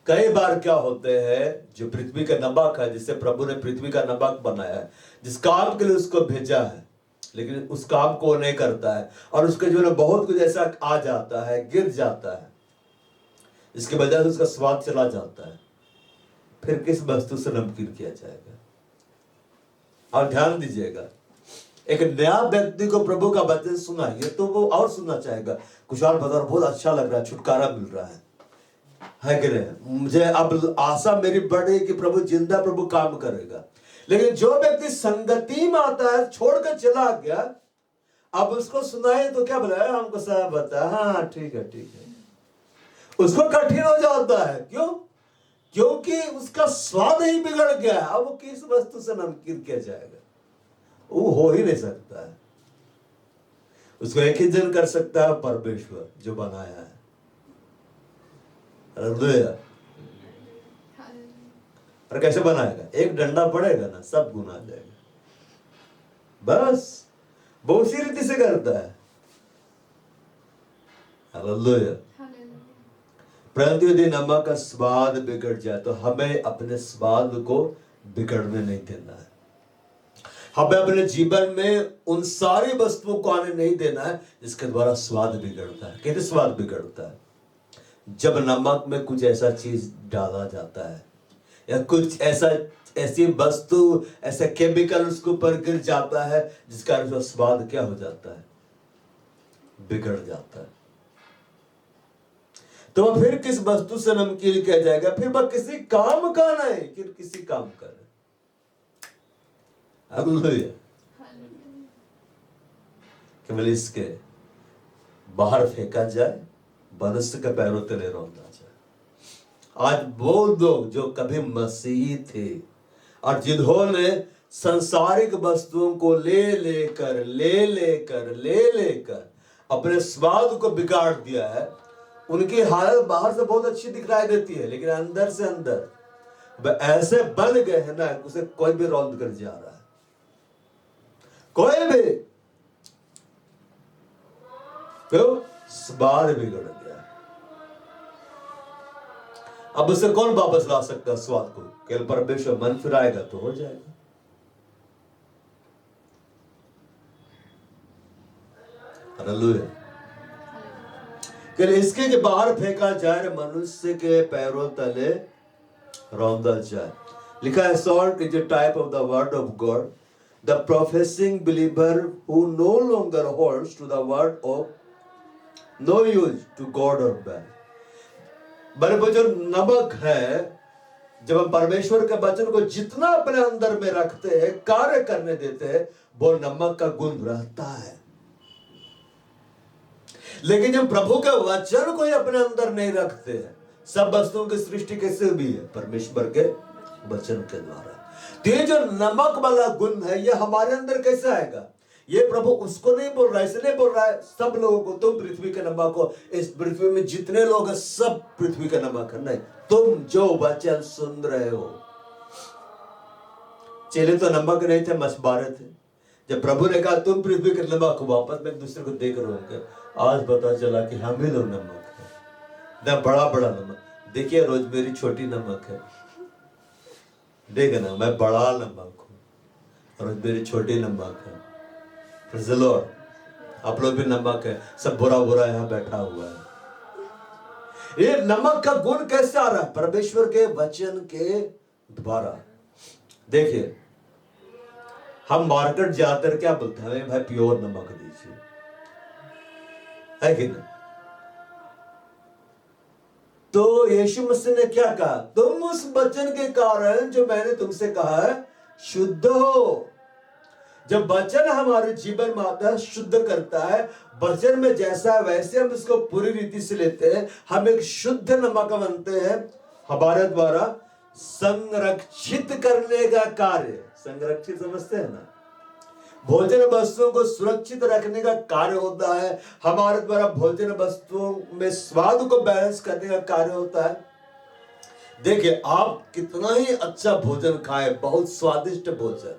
कई बार क्या होते हैं, जो पृथ्वी का नमक है, जिससे प्रभु ने पृथ्वी का नमक बनाया है, जिस काम के लिए उसको भेजा है, लेकिन उस काम को नहीं करता है, और उसके जीवन में बहुत कुछ ऐसा आ जाता है, गिर जाता है, इसके वजह से उसका स्वाद चला जाता है। फिर किस वस्तु से नमकीन किया जाएगा? और ध्यान दीजिएगा, एक नया व्यक्ति को प्रभु का वचन सुनाइए तो वो और सुनना चाहेगा, कुछ और बता, बहुत अच्छा लग रहा है, छुटकारा मिल रहा है। है कि नहीं? मुझे अब आशा मेरी बढ़ी कि प्रभु जिंदा, प्रभु काम करेगा। लेकिन जो व्यक्ति संगति में आता है, छोड़कर चला गया, अब उसको सुनाए तो क्या बोला, हमको सब बता, हाँ ठीक है ठीक है, उसको कठिन हो जाता है। क्यों? क्योंकि उसका स्वाद ही बिगड़ गया। अब वो किस वस्तु से नमकीन किया जाएगा? वो हो ही नहीं सकता है। उसको एक ही जन कर सकता है, परमेश्वर जो बनाया है। हालेलुया। और कैसे बनाएगा? एक डंडा पड़ेगा ना, सब गुना जाएगा। बस वो उसी रीति से करता है। हालेलुया। परंतु यदि नमक का स्वाद बिगड़ जाए तो हमें अपने स्वाद को बिगड़ने नहीं देना है। हमें अपने जीवन में उन सारी वस्तुओं को आने नहीं देना है जिसके द्वारा स्वाद बिगड़ता है। कैसे स्वाद बिगड़ता है? जब नमक में कुछ ऐसा चीज डाला जाता है या कुछ ऐसी वस्तु, ऐसा केमिकल उसके ऊपर गिर जाता है जिसका कारण स्वाद क्या हो जाता है? बिगड़ जाता है। तो वह फिर किस वस्तु से नमकीन किया जाएगा? फिर वह किसी काम का नहीं, फिर किसी काम का नहीं। हालेलुया। केवल इसके बाहर फेंका जाए, मनुष्य के पैरों तले रौंदा जाए। आज वो लोग जो कभी मसीही थे और जिन्होंने सांसारिक वस्तुओं को ले लेकर अपने स्वाद को बिगाड़ दिया है, उनकी हालत बाहर से बहुत अच्छी दिखलाई देती है, लेकिन अंदर से अंदर वे ऐसे बन गए हैं ना, उसे कोई भी रौंद कर जा रहा है। कोई भी। क्यों? स्वाद बिगड़ गया। अब उसे कौन वापस ला सकता है स्वाद को? केवल परमेश्वर मन फिराएगा तो हो जाएगा। हालेलुया। केवल इसके बाहर फेंका जाए, मनुष्य के पैरों तले रौंदा जाए। लिखा है, salt is a type of the word of God. The professing believer who no longer holds to the word of no use to God or man. बड़े जो नमक है, जब हम परमेश्वर के वचन को जितना अपने अंदर में रखते हैं, कार्य करने देते हैं, वो नमक का गुण रहता है। लेकिन जब प्रभु के वचन को ही अपने अंदर नहीं रखते हैं, सब वस्तुओं की सृष्टि कैसे हुई है? परमेश्वर के वचन के द्वारा। तो ये जो नमक वाला गुण है, ये हमारे अंदर कैसे आएगा? ये प्रभु उसको नहीं बोल रहा है, इसलिए बोल रहा है सब लोगों को, तुम पृथ्वी के नमक हो। इस पृथ्वी में जितने लोग हैं सब पृथ्वी का नमक है। नहीं, तुम जो वचन सुन रहे हो। चेले तो नमक नहीं थे, मछुआरे थे। जब प्रभु ने कहा तुम पृथ्वी के नमक हो, वापस में एक दूसरे को देख रहे होंगे, आज पता चला कि हम ही लोग नमक है। ना बड़ा बड़ा नमक, देखिए रोज मेरी छोटी नमक है, देखना मैं बड़ा नमक हूँ और मेरी छोटी नमक है। Praise the Lord. आप लोग भी नमक है, सब बुरा बुरा यहाँ बैठा हुआ है। ये नमक का गुण कैसे आ रहा है? परमेश्वर के वचन के द्वारा। देखिए, हम मार्केट जाकर क्या बोलते हैं? हमें भाई प्योर नमक दीजिए, है कि नहीं? तो यीशु मसीह ने क्या कहा? तुम उस वचन के कारण जो मैंने तुमसे कहा है शुद्ध हो। जब वचन हमारे जीवन में आता है, शुद्ध करता है, वचन में जैसा है वैसे हम इसको पूरी रीति से लेते हैं, हम एक शुद्ध नमक बनते हैं। हमारे द्वारा संरक्षित करने का कार्य, संरक्षित समझते हैं ना? भोजन वस्तुओं को सुरक्षित रखने का कार्य होता है। हमारे द्वारा भोजन वस्तुओं में स्वाद को बैलेंस करने का कार्य होता है। देखिए, आप कितना ही अच्छा भोजन खाए, बहुत स्वादिष्ट भोजन,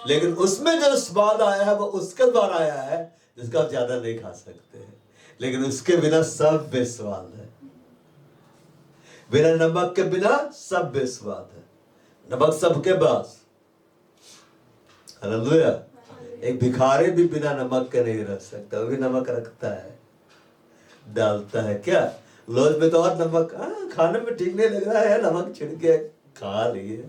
लेकिन उसमें जो स्वाद आया है वो उसके द्वारा आया है जिसका आप ज्यादा नहीं खा सकते हैं। लेकिन उसके बिना सब बेस्वाद है। बिना नमक के बिना सब बेस्वाद है। नमक सबके पास। हालेलुया। एक भिखारी भी बिना नमक के नहीं रख सकता, वो भी नमक रखता है, डालता है। क्या लॉज में तो और नमक, खाने में ठीक नहीं लग रहा है, नमक छिड़के खा लिए।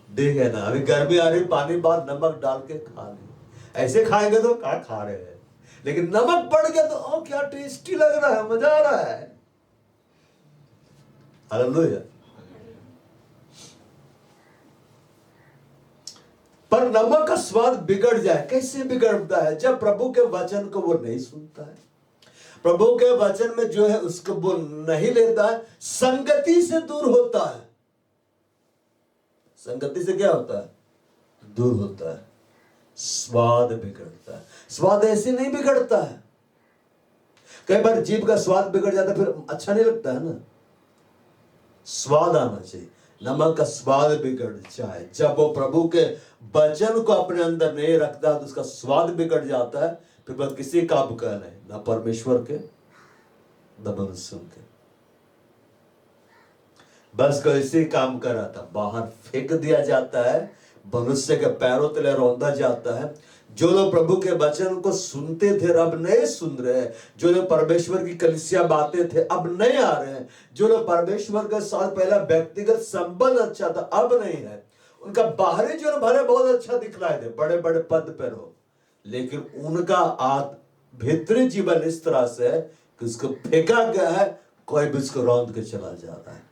ठीक है ना? अभी गर्मी आ रही, पानी बाद नमक डाल के खा लिए। ऐसे खाएंगे तो क्या खा रहे हैं, लेकिन नमक पड़ गया तो क्या टेस्टी लग रहा है, मजा आ रहा है। हालेलुया। पर नमक का स्वाद बिगड़ जाए, कैसे बिगड़ता है? जब प्रभु के वचन को वो नहीं सुनता है, प्रभु के वचन में जो है उसको वो नहीं लेता है, संगति से दूर होता है। संगति से क्या होता है? दूर होता है, स्वाद बिगड़ता है। स्वाद ऐसे नहीं बिगड़ता है। कई बार जीभ का स्वाद बिगड़ जाता है, फिर अच्छा नहीं लगता है ना। स्वाद आना चाहिए। नमक का स्वाद बिगड़ जाए, जब वो प्रभु के वचन को अपने अंदर नहीं रखता तो उसका स्वाद बिगड़ जाता है, फिर वह किसी काम का नहीं, ना परमेश्वर के न मनुष्य के। बस कोई इसी काम कर रहा था, बाहर फेंक दिया जाता है, मनुष्य के पैरों तले रौंदा जाता है। जो लोग प्रभु के वचन को सुनते थे अब नहीं सुन रहे हैं, जो लोग परमेश्वर की कलीसिया बातें थे अब नहीं आ रहे हैं, जो लोग परमेश्वर के साथ पहला व्यक्तिगत संबंध अच्छा था अब नहीं है। उनका बाहरी जो भले बहुत अच्छा दिखलाए थे, बड़े बड़े पद पर हो, लेकिन उनका भीतरी जीवन इस तरह से है कि उसको फेंका गया है, कोई भी उसको रौंद के चला जा रहा है।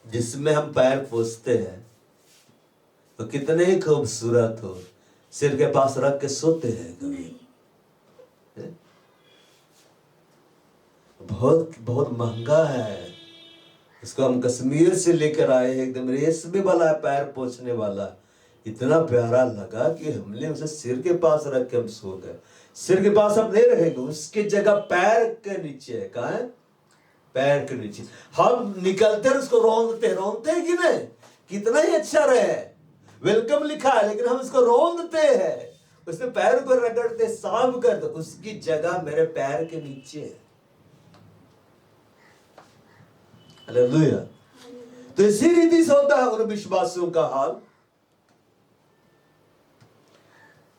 जिसमें हम पैर पोसते हैं तो कितने ही खूबसूरत हो, सिर के पास रख के सोते हैं कभी, बहुत बहुत महंगा है। इसको हम कश्मीर से लेकर आए हैं, एकदम रेशमी वाला है, पैर पोछने वाला। इतना प्यारा लगा कि हमने उसे सिर के पास रख के हम सो गए। सिर के पास अब नहीं रहेंगे, उसकी जगह पैर के नीचे है। कहाँ है? पैर के नीचे। हम निकलते उसको रोंदते हैं कि नहीं? कितना ही अच्छा रहे, वेलकम लिखा है, लेकिन हम इसको रोंदते हैं, उसमें पैर को रगड़ते, साफ करते, उसकी जगह मेरे पैर के नीचे है। हालेलुया। तो इसी रीति से होता है उन विश्वासियों का हाल,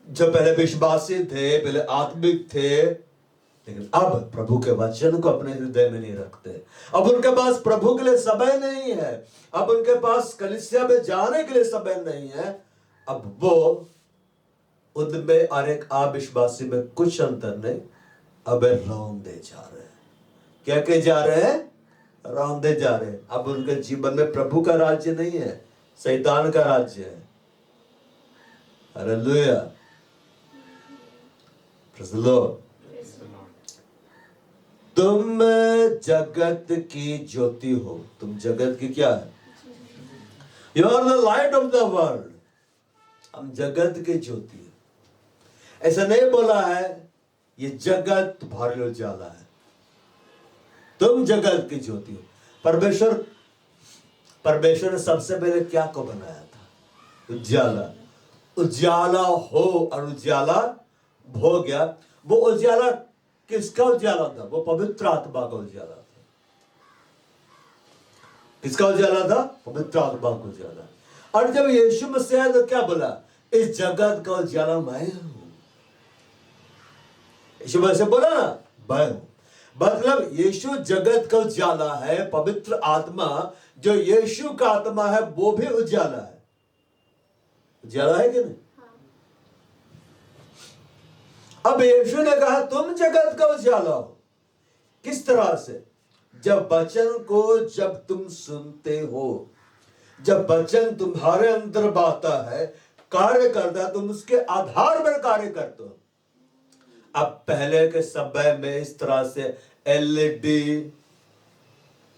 जो पहले विश्वासी थे, पहले आत्मिक थे, लेकिन अब प्रभु के वचन को अपने हृदय में नहीं रखते। अब उनके पास प्रभु के लिए समय नहीं है, अब उनके पास कलीसिया में जाने के लिए समय नहीं है। अब वो उनमें और एक अविश्वासी में कुछ अंतर नहीं, अब रौंदे जा रहे हैं। क्या कहे जा रहे हैं? रौंदे जा रहे हैं। अब उनके जीवन में प्रभु का राज्य नहीं है, शैतान का राज्य है। Hallelujah, praise the Lord. तुम जगत की ज्योति हो। तुम जगत की क्या है? You are the light of the world. हम जगत की ज्योति है। ऐसा नहीं बोला है ये जगत भारी उजाला है, तुम जगत की ज्योति हो। परमेश्वर ने सबसे पहले क्या को बनाया था? उजाला। उजाला हो और उजाला हो गया। वो उजाला किसका उजाला था? वो पवित्र आत्मा का उजाला था। किसका उजाला था? पवित्र आत्मा का उजाला। और जब यीशु मसीह आया तो क्या बोला? इस जगत का उजाला मैं हूं। यीशु मसीह बोला ना, मैं हूं। मतलब यीशु जगत का उजाला है। पवित्र आत्मा जो यीशु का आत्मा है वो भी उजाला है। उजाला है कि नहीं? अब यीशु ने कहा तुम जगत का उजाला हो। किस तरह से? जब वचन को जब तुम सुनते हो, जब वचन तुम्हारे अंदर बाता है, कार्य करता है, तुम उसके आधार पर कार्य करते हो। अब पहले के समय में इस तरह से एलईडी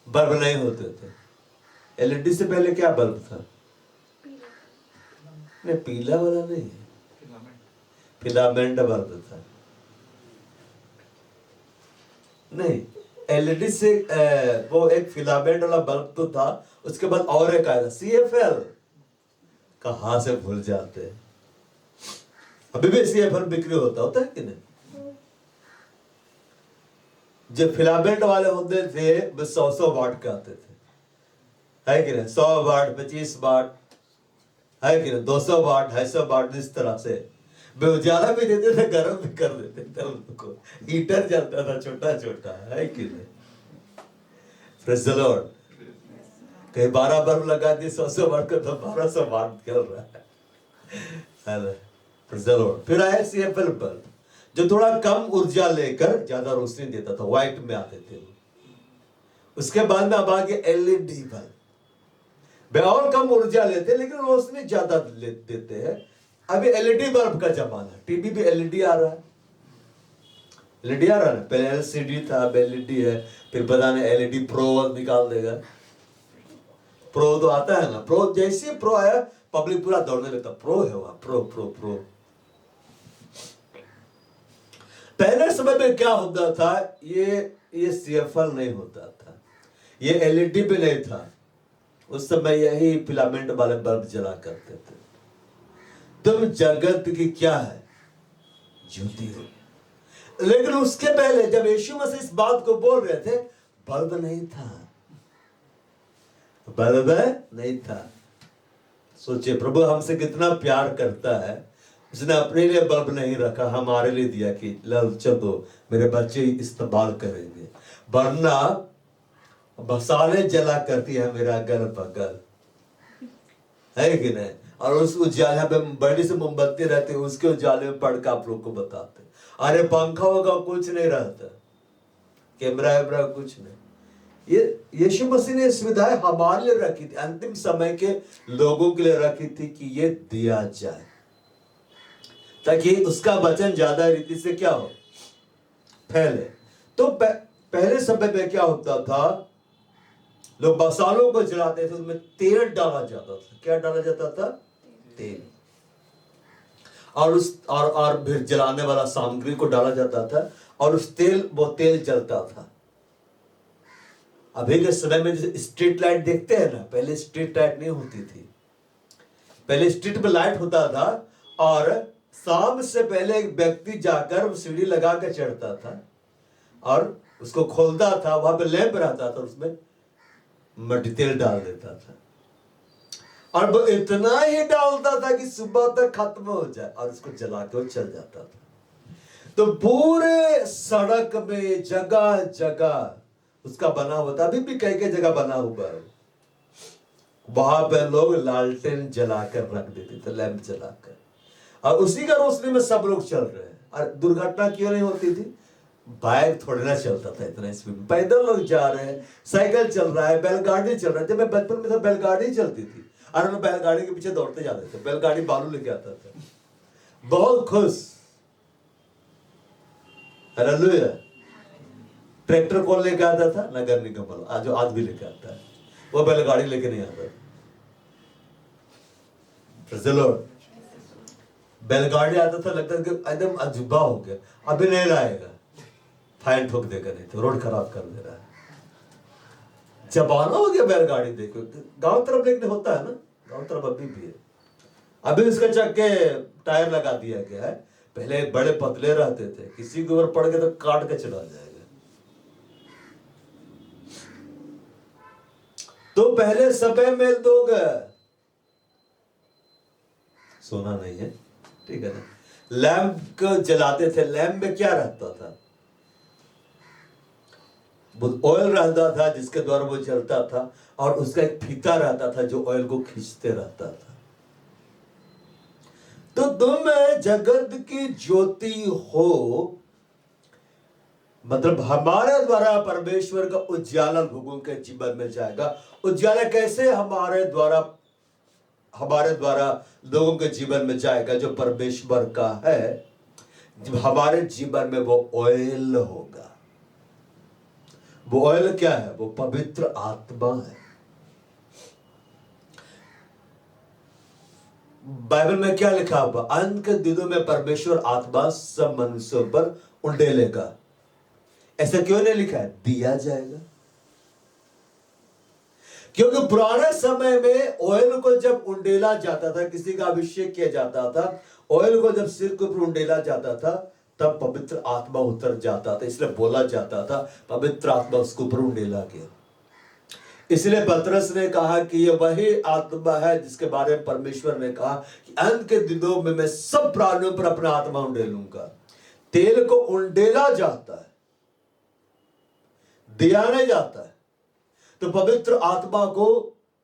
बल्ब नहीं होते थे। एलईडी से पहले क्या बल्ब था? नहीं, पीला वाला नहीं, फिलामेंट बल्ब था। नहीं, एलईडी से वो एक फिलामेंट वाला बल्ब तो था, उसके बाद और एक आया था CFL। कहां से भूल जाते हैं? अभी भी CFL बिक्री होता है कि नहीं? जो फिलामेंट वाले होते थे वो 100 वाट के आते थे, है कि नहीं? 100 वाट, 25 वाट, है कि नहीं? 200 वाट, 250 वाट, इस तरह से वे उजाला भी देते थे, गर्म भी कर देते थे उनको। हीटर चलता था छोटा छोटा, है कि नहीं? Praise the Lord. कहीं 12 बल्ब लगा दिए 100 वाट का, तो 1200 वाट चल रहा है। Praise the Lord. फिर आया CFL बल्ब जो थोड़ा कम ऊर्जा लेकर ज्यादा रोशनी देता था, व्हाइट में आते थे। उसके बाद में अब आगे एलईडी बल्ब, वे और कम ऊर्जा लेते हैं लेकिन रोशनी ज्यादा देते हैं। अभी एलईडी बल्ब का जमाना, टीवी भी एलईडी आ रहा है, एलईडी आ रहा है ना, पहले एलसीडी था, अब एलईडी है, फिर पता नहीं एलईडी प्रो निकाल देगा। प्रो तो आता है ना, प्रो जैसे प्रो आया पब्लिक पूरा दौड़ने लगता, प्रो है वहां, प्रो प्रो प्रो। पहले समय में क्या होता था, ये सीएफएल नहीं होता था, ये एलईडी भी नहीं था, उस समय यही फिलामेंट वाले बल्ब जला करते थे। तुम जगत की क्या है, ज्योति हो। लेकिन उसके पहले जब यीशु मसीह इस बात को बोल रहे थे, बल्ब नहीं था, बल्ब नहीं था। सोचिए प्रभु हमसे कितना प्यार करता है, उसने अपने लिए बल्ब नहीं रखा, हमारे लिए दिया कि लल चलो मेरे बच्चे इस्तेमाल करेंगे, वरना मसाले जला करती है मेरा अगल बगल, है कि नहीं। और उस उजाले में बड़ी से मोमबत्ती रहती है, उसके उजाले में पढ़ के आप लोग को बताते, अरे पंखा होगा कुछ नहीं रहता, कैमरा वैमरा कुछ नहीं। ये यीशु मसीह ने सुविधाएं हमारे लिए रखी थी, अंतिम समय के लोगों के लिए रखी थी कि ये दिया जाए, ताकि उसका वचन ज्यादा रीति से क्या हो, फैले। तो पहले समय में क्या होता था, लोग मसालों को जलाते थे, उसमें तेल डाला जाता था। क्या डाला जाता था, तेल। और फिर जलाने वाला सामग्री को डाला जाता था, और वो तेल जलता था। अभी के समय में जैसे स्ट्रीट लाइट देखते हैं ना, पहले स्ट्रीट लाइट नहीं होती थी, पहले स्ट्रीट में लाइट होता था, और शाम से पहले एक व्यक्ति जाकर सीढ़ी लगा कर चढ़ता था और उसको खोलता था, वहां पे लैंप रहता था, उसमें मट्टी तेल डाल देता था, और वो इतना ही डालता था कि सुबह तक खत्म हो जाए, और उसको जला के चल जाता था। तो पूरे सड़क में जगह जगह उसका बना हुआ था, अभी भी कई कई जगह बना हुआ है, वहां पे लोग लालटेन जलाकर रख देते थे, लैंप जलाकर, और उसी का रोशनी में सब लोग चल रहे हैं। और दुर्घटना क्यों नहीं होती थी, बाइक थोड़ी ना चलता था इतना स्पीड में, पैदल लोग जा रहे हैं, साइकिल चल रहा है, बैलगाड़ी चल रहा है। जब मैं बचपन में था बैलगाड़ी चलती थी, और हम बैलगाड़ी के पीछे दौड़ते जाते थे, बैलगाड़ी बालू लेके आता था, बहुत खुश। हालेलुया। ट्रैक्टर कौन लेके आता था, नगर निगम वाला, आज भी लेके आता है, वो बैलगाड़ी लेके नहीं आता। बैलगाड़ी आता था, लगता था कि एकदम अजूबा हो गया, अभी नहीं लाएगा, फाइन ठोक देगा, नहीं तो रोड खराब कर दे रहा है। जमाना हो गया बैलगाड़ी, देखो गांव तरफ लेकिन होता है ना, गांव तरफ अभी भी है, अभी उसके चक्के टायर लगा दिया गया है। पहले बड़े पतले रहते थे, किसी के ऊपर पड़ गए तो काट के चला जाएगा। तो पहले समय में लोग सोना नहीं है, ठीक है ना, लैंप को जलाते थे। लैंप में क्या रहता था, ऑयल रहता था जिसके द्वारा वो जलता था, और उसका एक फीता रहता था जो ऑयल को खींचते रहता था। तो तुम जगत की ज्योति हो, मतलब हमारे द्वारा परमेश्वर का उज्याला लोगों के जीवन में जाएगा। उज्याला कैसे हमारे द्वारा लोगों के जीवन में जाएगा, जो परमेश्वर का है, जब हमारे जीवन में वो ऑयल होगा। वो ऑयल क्या है, वो पवित्र आत्मा है। बाइबल में क्या लिखा हुआ, अंत के दिनों में परमेश्वर आत्मा सब मनुष्यों पर उंडेलेगा। ऐसा क्यों नहीं लिखा है, दिया जाएगा। क्योंकि पुराने समय में ऑयल को जब उंडेला जाता था, किसी का अभिषेक किया जाता था, ऑयल को जब सिर के ऊपर उंडेला जाता था, तब पवित्र आत्मा उतर जाता था। इसलिए बोला जाता था पवित्र आत्मा उसके ऊपर उंडेला गया। इसलिए पतरस ने कहा कि ये वही आत्मा है जिसके बारे में परमेश्वर ने कहा कि अंत के दिनों में मैं सब प्राणियों पर अपना आत्मा उंडेलूंगा। तेल को उंडेला जाता है, दिया नहीं जाता है। तो पवित्र आत्मा को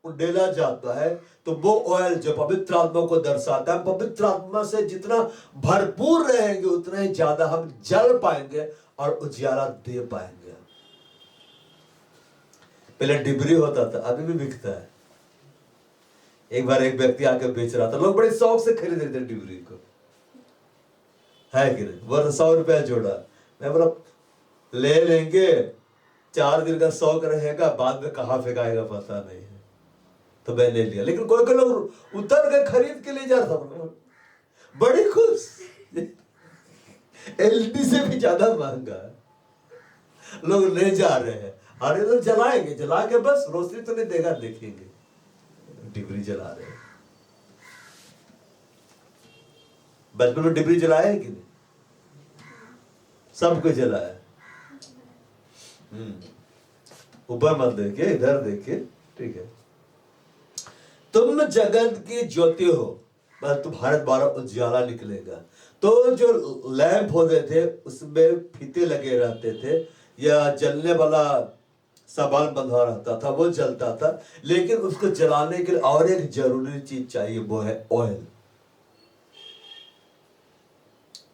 उंडेला जाता है, तो वो ऑयल जो पवित्र आत्मा को दर्शाता है। पवित्र आत्मा से जितना भरपूर रहेंगे उतना ही ज्यादा हम जल पाएंगे और उजियारा दे पाएंगे। पहले डिबरी होता था, अभी भी बिकता है। एक बार एक व्यक्ति आके बेच रहा था, लोग बड़े शौक से खरीद रहे थे डिबरी को, है कि नहीं? वो 100 रुपया जोड़ा। मैं बोला ले लेंगे, 4 दिन का शौक रहेगा, बाद में कहाँ फेंकाएगा पता नहीं है, तो मैंने लिया। लेकिन कोई कोई लोग उतर के खरीद के ले जा रहा था, बड़ी खुश। एलईडी से भी ज्यादा महंगा लोग ले जा रहे हैं। अरे लोग जलाएंगे, जला के बस रोशनी तो नहीं देगा, देखेंगे डिबरी जला रहे हैं। बचपन में डिबरी जलाया है कि नहीं? सबको जलाया। ऊपर मत देखिए, इधर देखिए, ठीक है। तुम जगत की ज्योति हो, बस तुम्हारे द्वारा उजाला निकलेगा। तो जो लैंप होते थे उसमें फीते लगे रहते थे या जलने वाला सामान बंधा रहता था, वो जलता था। लेकिन उसको जलाने के लिए और एक जरूरी चीज चाहिए, वो है ऑयल।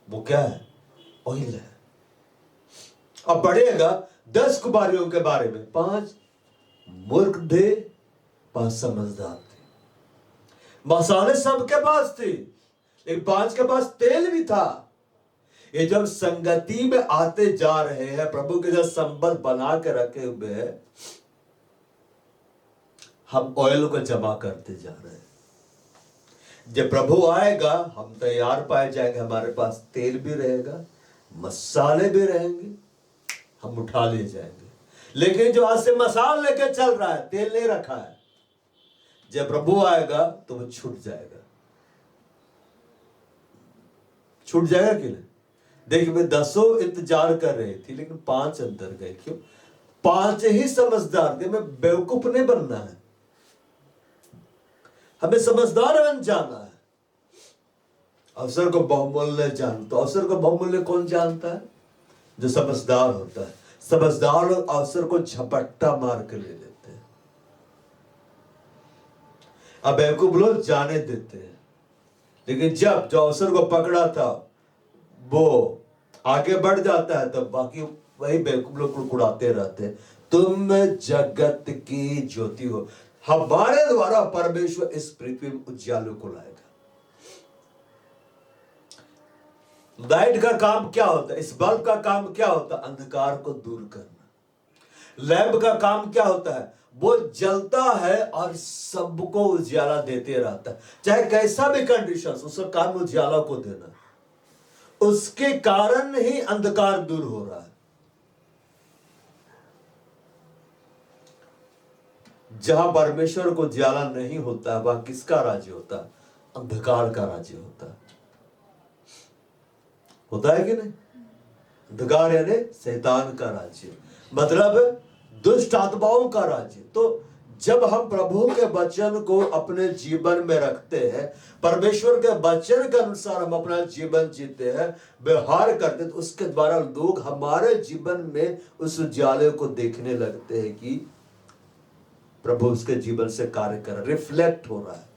वो क्या है? ऑयल है। अब बढ़ेगा 10 कुमारियों के बारे में, 5 मूर्ख थे, 5 समझदार थे। मसाले सबके पास थे, लेकिन 5 के पास तेल भी था। ये जब संगति में आते जा रहे हैं, प्रभु के साथ संबंध बना के रखे हुए हैं, हम ऑयल को जमा करते जा रहे हैं। जब प्रभु आएगा हम तैयार पाए जाएंगे, हमारे पास तेल भी रहेगा, मसाले भी रहेंगे, हम उठा ले जाएंगे। लेकिन जो आज से मसाल लेके चल रहा है, तेल नहीं रखा है, जब प्रभु आएगा तो वो छूट जाएगा। छूट जाएगा कि नहीं? देखिए, मैं 10 इंतजार कर रही थी, लेकिन 5 अंदर गए। क्यों? 5 ही समझदार थे। मैं बेवकूफ नहीं बनना है, हमें समझदार बन जाना है। अवसर को बहुमूल्य जान, तो अवसर को बहुमूल्य कौन जानता है? जो समझदार होता है। समझदार लोग अवसर को झपट्टा मार के ले लेते हैं। अब बेवकूफ लोग जाने देते हैं, लेकिन जब जो अवसर को पकड़ा था वो आगे बढ़ जाता है, तब बाकी वही बेवकूफ लोग उड़ाते रहते हैं। तुम जगत की ज्योति हो। हमारे द्वारा परमेश्वर इस पृथ्वी में उज्यालों को लाएगा। लाइट का काम क्या होता है? इस बल्ब का काम क्या होता है? अंधकार को दूर करना। लैंप का काम क्या होता है? वो जलता है और सबको उजाला देते रहता है, चाहे कैसा भी कंडीशन, उसका काम उजाला को देना। उसके कारण ही अंधकार दूर हो रहा है। जहां परमेश्वर को उजाला नहीं होता है, वहां किसका राज्य होता है? अंधकार का राज्य होता है कि नहीं? अंधकार यानी शैतान का राज्य, मतलब दुष्ट आत्माओं का राज्य। तो जब हम प्रभु के वचन को अपने जीवन में रखते हैं, परमेश्वर के वचन के अनुसार हम अपना जीवन जीते हैं, व्यवहार करते हैं, तो उसके द्वारा लोग हमारे जीवन में उस उजाले को देखने लगते हैं कि प्रभु उसके जीवन से कार्य कर, रिफ्लेक्ट हो रहा है,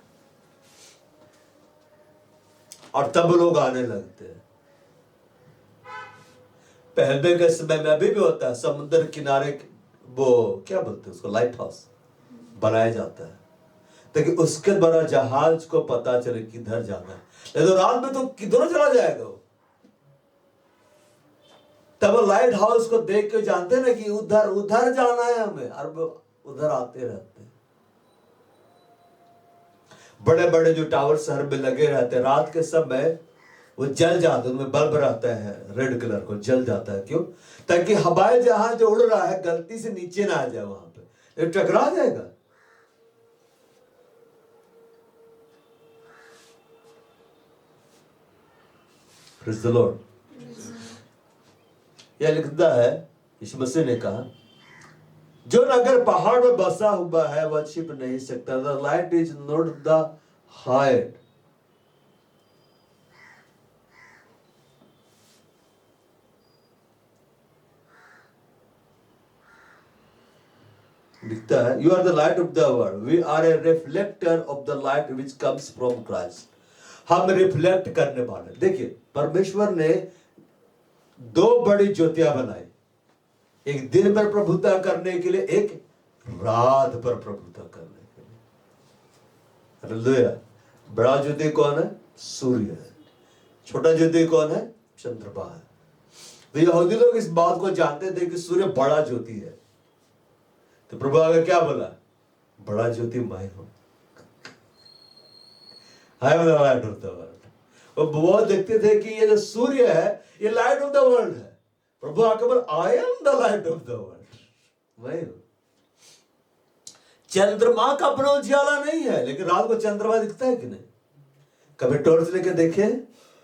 और तब लोग आने लगते हैं। पहले के समय में अभी भी होता है, समुद्र किनारे वो क्या बोलते हैं उसको, लाइट हाउस बनाया जाता है, ताकि उसके द्वारा जहाज को पता चले किधर जाना है। नहीं तो रात में तो किधर चला जाएगा वो। तब लाइट हाउस को देख के जानते हैं ना कि उधर उधर जाना है हमें, और वो उधर आते रहते हैं। बड़े बड़े जो टावर शहर में लगे रहते हैं, रात के समय वो जल जाते हैं, उनमें बल्ब रहता है रेड कलर को, जल जाता है। क्यों? ताकि हवाई जहाज जो उड़ रहा है गलती से नीचे ना आ जाए, वहां पे टकरा जाएगा। Praise the Lord। यह लिखता है, यीशु मसीह ने कहा, जो नगर पहाड़ में बसा हुआ है वह छिप नहीं सकता। The light is not the hide। लिखता है, You are the light of the world। We are a reflector of the light which comes from Christ। हम रिफ्लेक्ट करने वाले। देखिए, परमेश्वर ने 2 बड़ी ज्योतियां बनाई, एक दिन पर प्रभुता करने के लिए, एक रात पर प्रभुता करने के लिए। हालेलुया। बड़ा ज्योति कौन है? सूर्य है। छोटा ज्योति कौन है? चंद्रमा है। तो यहूदी लोग इस बात को जानते थे कि सूर्य बड़ा ज्योति है। तो प्रभु आगे क्या बोला? बड़ा ज्योति मैं हूं। I am the light of the world. वो देखते थे कि ये जो सूर्य है ये लाइट ऑफ द वर्ल्ड है। प्रभु आके बोला I am the light of the world, मैं हूं। चंद्रमा का अपना उजाला नहीं है, लेकिन रात को चंद्रमा दिखता है कि नहीं? कभी टॉर्च लेके देखे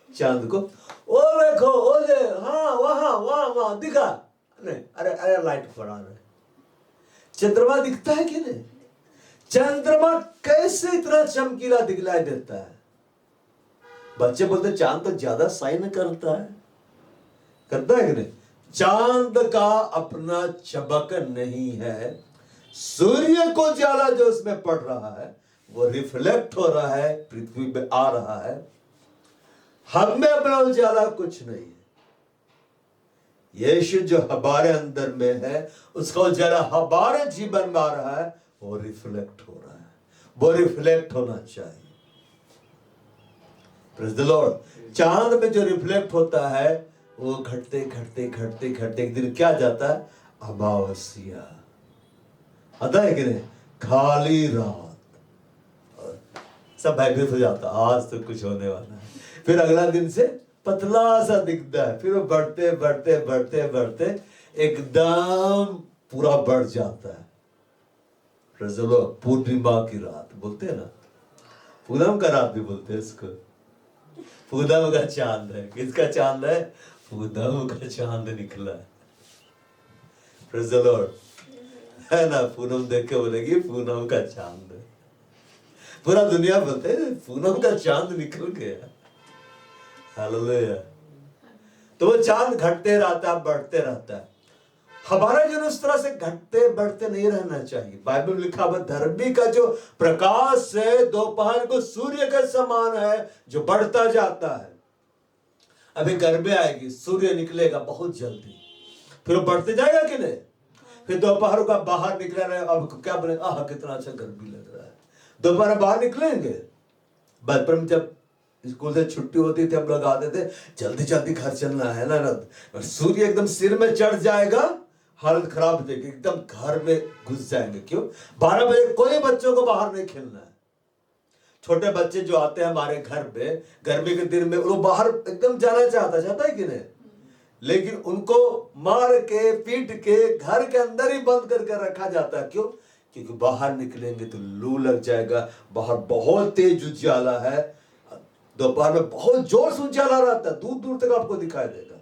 चांद को? ओ देखो, ओ दे, हाँ वहां वहां वहां दिखा नहीं, अरे अरे लाइट पड़ा है। चंद्रमा दिखता है कि नहीं? चंद्रमा कैसे इतना चमकीला दिखलाई देता है? बच्चे बोलते चांद तो ज्यादा शाइन करता है कि नहीं? चांद का अपना चमक नहीं है। सूर्य को ज्यादा जो उसमें पड़ रहा है वो रिफ्लेक्ट हो रहा है, पृथ्वी पे आ रहा है। हम में अपना उजाला कुछ नहीं है। यीशु जो हमारे अंदर में है उसका उजाला हमारे जीवन में आ रहा है, वो रिफ्लेक्ट हो रहा है। वो रिफ्लेक्ट होना चाहिए। Praise the Lord. चांद में जो रिफ्लेक्ट होता है वो घटते घटते घटते घटते एक दिन क्या जाता है? अमावस्या आता है कि नहीं? खाली रात, सब भयभीत हो जाता, आज तो कुछ होने वाला है। फिर अगला दिन से पतला सा दिखता है, फिर वो बढ़ते बढ़ते बढ़ते बढ़ते एकदम पूरा बढ़ जाता है। पूर्णिमा की रात बोलते हैं ना, पूनम का रात भी बोलते हैं इसको। पूनम का चांद है। किसका चांद है? पूनम का चांद निकला है। प्रेज़ द लॉर्ड, है ना? पूनम देख के बोलेगी पूनम का चांद है। पूरा दुनिया बोलते हैं पूनम का चांद निकल गया। हालेलुया। तो वो चांद घटते रहता है, बढ़ते रहता है। हमारा जन उस तरह से घटते बढ़ते नहीं रहना चाहिए। बाइबल में लिखा हुआ धर्मी का जो प्रकाश है दोपहर को सूर्य के समान है, जो बढ़ता जाता है। अभी गर्मी आएगी, सूर्य निकलेगा बहुत जल्दी, फिर वो बढ़ते जाएगा कि नहीं? फिर दोपहर का बाहर निकला रहे, अब क्या बने, आह कितना अच्छा गर्मी लग रहा है। दोपहर बाहर निकलेंगे। बचपन में जब स्कूल से छुट्टी होती थी हम लोग आते थे, जल्दी जल्दी घर चलना है ना। सूर्य एकदम सिर में चढ़ जाएगा, हालत खराब हो जाएगी, एकदम घर में घुस जाएंगे। क्यों? 12 बजे कोई बच्चों को बाहर नहीं खेलना है। छोटे बच्चे जो आते हैं हमारे घर पे गर्मी के दिन में, वो बाहर एकदम जाना चाहता है कि नहीं? लेकिन उनको मार के पीट के घर के अंदर ही बंद करके रखा जाता है। क्यों? क्योंकि बाहर निकलेंगे तो लू लग जाएगा। बाहर बहुत तेज उजाला है, दोपहर में बहुत जोर से उजाला रहता है, दूर दूर तक आपको दिखाई देगा,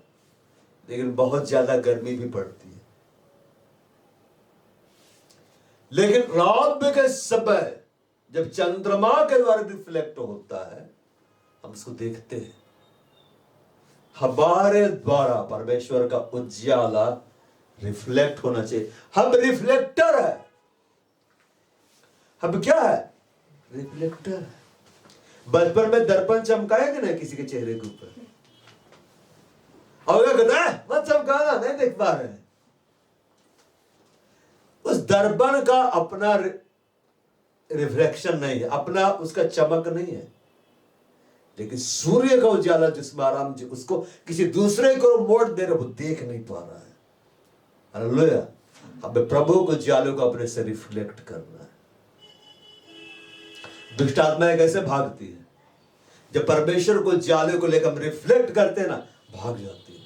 लेकिन बहुत ज्यादा गर्मी भी पड़ती है। लेकिन रात में के समय जब चंद्रमा के द्वारा रिफ्लेक्ट होता है, हम उसको देखते हैं। हमारे द्वारा परमेश्वर का उजाला रिफ्लेक्ट होना चाहिए। हम रिफ्लेक्टर है। हम क्या है? रिफ्लेक्टर है। बचपन में दर्पण चमकाया कि नहीं किसी के चेहरे के ऊपर? और क्या कहता है? मत चमकाना, नहीं देख पा रहे हैं। उस दर्पण का अपना रिफ्लेक्शन नहीं है, अपना उसका चमक नहीं है। लेकिन सूर्य का उजाला जिसमें आराम, उसको किसी दूसरे को मोड़ दे रहे, वो देख नहीं पा रहा है। हालेलुया। हमें प्रभु को उजाले को अपने से रिफ्लेक्ट करना है। दुष्ट आत्माएं कैसे भागती है? जब परमेश्वर को उजाले को लेकर हम रिफ्लेक्ट करते हैं ना, भाग जाती है।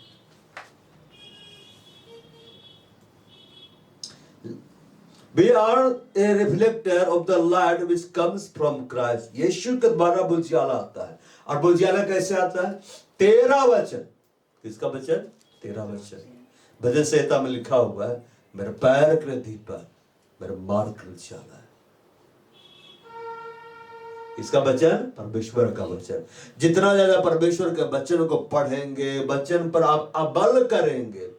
We are a reflector of the light which comes from Christ. यीशु के द्वारा उजाला आता है। और उजाला कैसे आता है? 13 वचन। किसका वचन? 13 वचन। भजन संहिता में लिखा हुआ है, मेरे पैर के लिए दीपक, मेरे मार्ग के लिए उजाला है। इसका वचन? परमेश्वर का वचन। जितना ज्यादा परमेश्वर के वचन को पढ़ेंगे, वचन पर आप अमल करेंगे,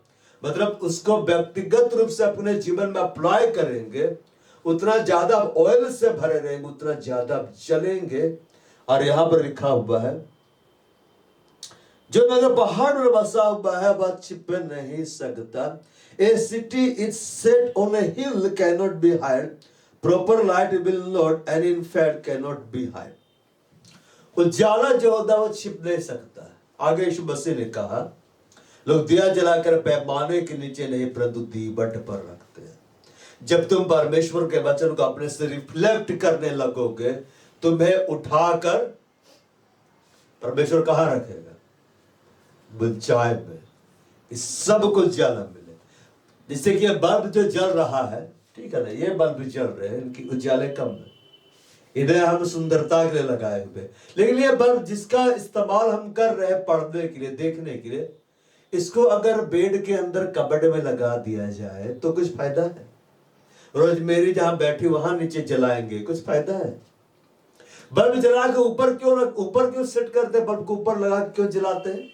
मतलब उसको व्यक्तिगत रूप से अपने जीवन में अप्लाई करेंगे, उतना ज्यादा ऑयल से भरे रहेंगे, उतना ज्यादा चलेंगे। और यहां पर लिखा हुआ है, जो नगर पहाड़ में बसा हुआ है वह छिप नहीं सकता। A city is set on a hill cannot be hid. Proper light will not and in fact cannot be hid. उजाला जो होता है वो छिप नहीं सकता। आगे यीशु मसीह ने कहा, लोग दिया जलाकर पैमाने के नीचे नहीं परंतु दीवट पर रखते हैं। जब तुम परमेश्वर के वचन को अपने से रिफ्लेक्ट करने लगोगे, तुम्हें उठाकर परमेश्वर कहाँ रखेगा? बुझाए में। इस सब को जाला मिले। जिससे कि ये बल्ब जो जल रहा है, ठीक है ना, ये बल्ब जल रहे हैं, इनकी उजाले कम है, इन्हें हम सुंदरता के लिए लगाए हुए, लेकिन ये बल्ब जिसका इस्तेमाल हम कर रहे हैं पढ़ने के लिए, देखने के लिए, इसको अगर बेड के अंदर कबर्ड में लगा दिया जाए तो कुछ फायदा है? रोज मेरी जहां बैठी वहां नीचे जलाएंगे, कुछ फायदा है? बल्ब जला के ऊपर क्यों सेट करते? बल्ब को ऊपर लगा के क्यों जलाते हैं?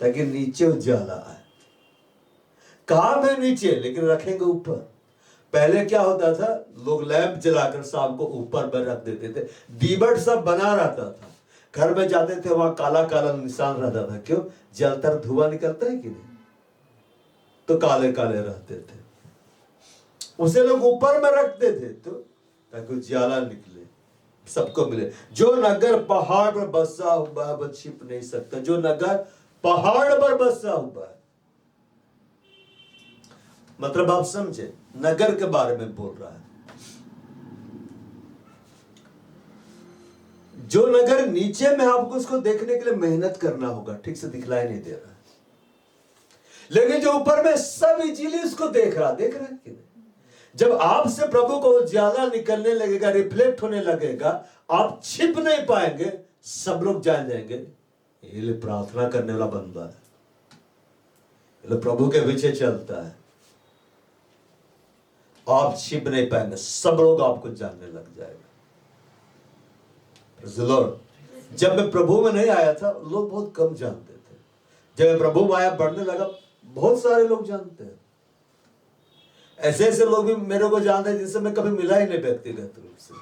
ताकि नीचे उजाला आए। काम है नीचे, लेकिन रखेंगे ऊपर। पहले क्या होता था, लोग लैंप जलाकर शाम को ऊपर पर रख देते थे, दीवट सब बना रहता था। घर में जाते थे, वहां काला काला निशान रहता था। क्यों? जलता धुआं निकलता है कि नहीं, तो काले काले रहते थे। उसे लोग ऊपर में रखते थे तो ताकि उजाला निकले, सबको मिले। जो नगर पहाड़ पर बसा हुआ है वो छिप नहीं सकता। जो नगर पहाड़ पर बसा हुआ है, मतलब आप समझे, नगर के बारे में बोल रहा है। जो नगर नीचे में, आपको उसको देखने के लिए मेहनत करना होगा, ठीक से दिखलाई नहीं दे रहा है। लेकिन जो ऊपर में सब इजीली उसको देख रहा है कि नहीं? जब आपसे प्रभु को उजाला निकलने लगेगा, रिफ्लेक्ट होने लगेगा, आप छिप नहीं पाएंगे, सब लोग जान जाएंगे ये प्रार्थना करने वाला बंदा है, ये प्रभु के पीछे चलता है। आप छिप नहीं पाएंगे, सब लोग आपको जानने लग जाएगा। जब मैं प्रभु में नहीं आया था, लोग बहुत कम जानते थे। जब मैं प्रभु में आया, बढ़ने लगा, बहुत सारे लोग जानते हैं। ऐसे ऐसे लोग भी मेरे को जानते हैं जिनसे मैं कभी मिला ही नहीं व्यक्तिगत रूप से,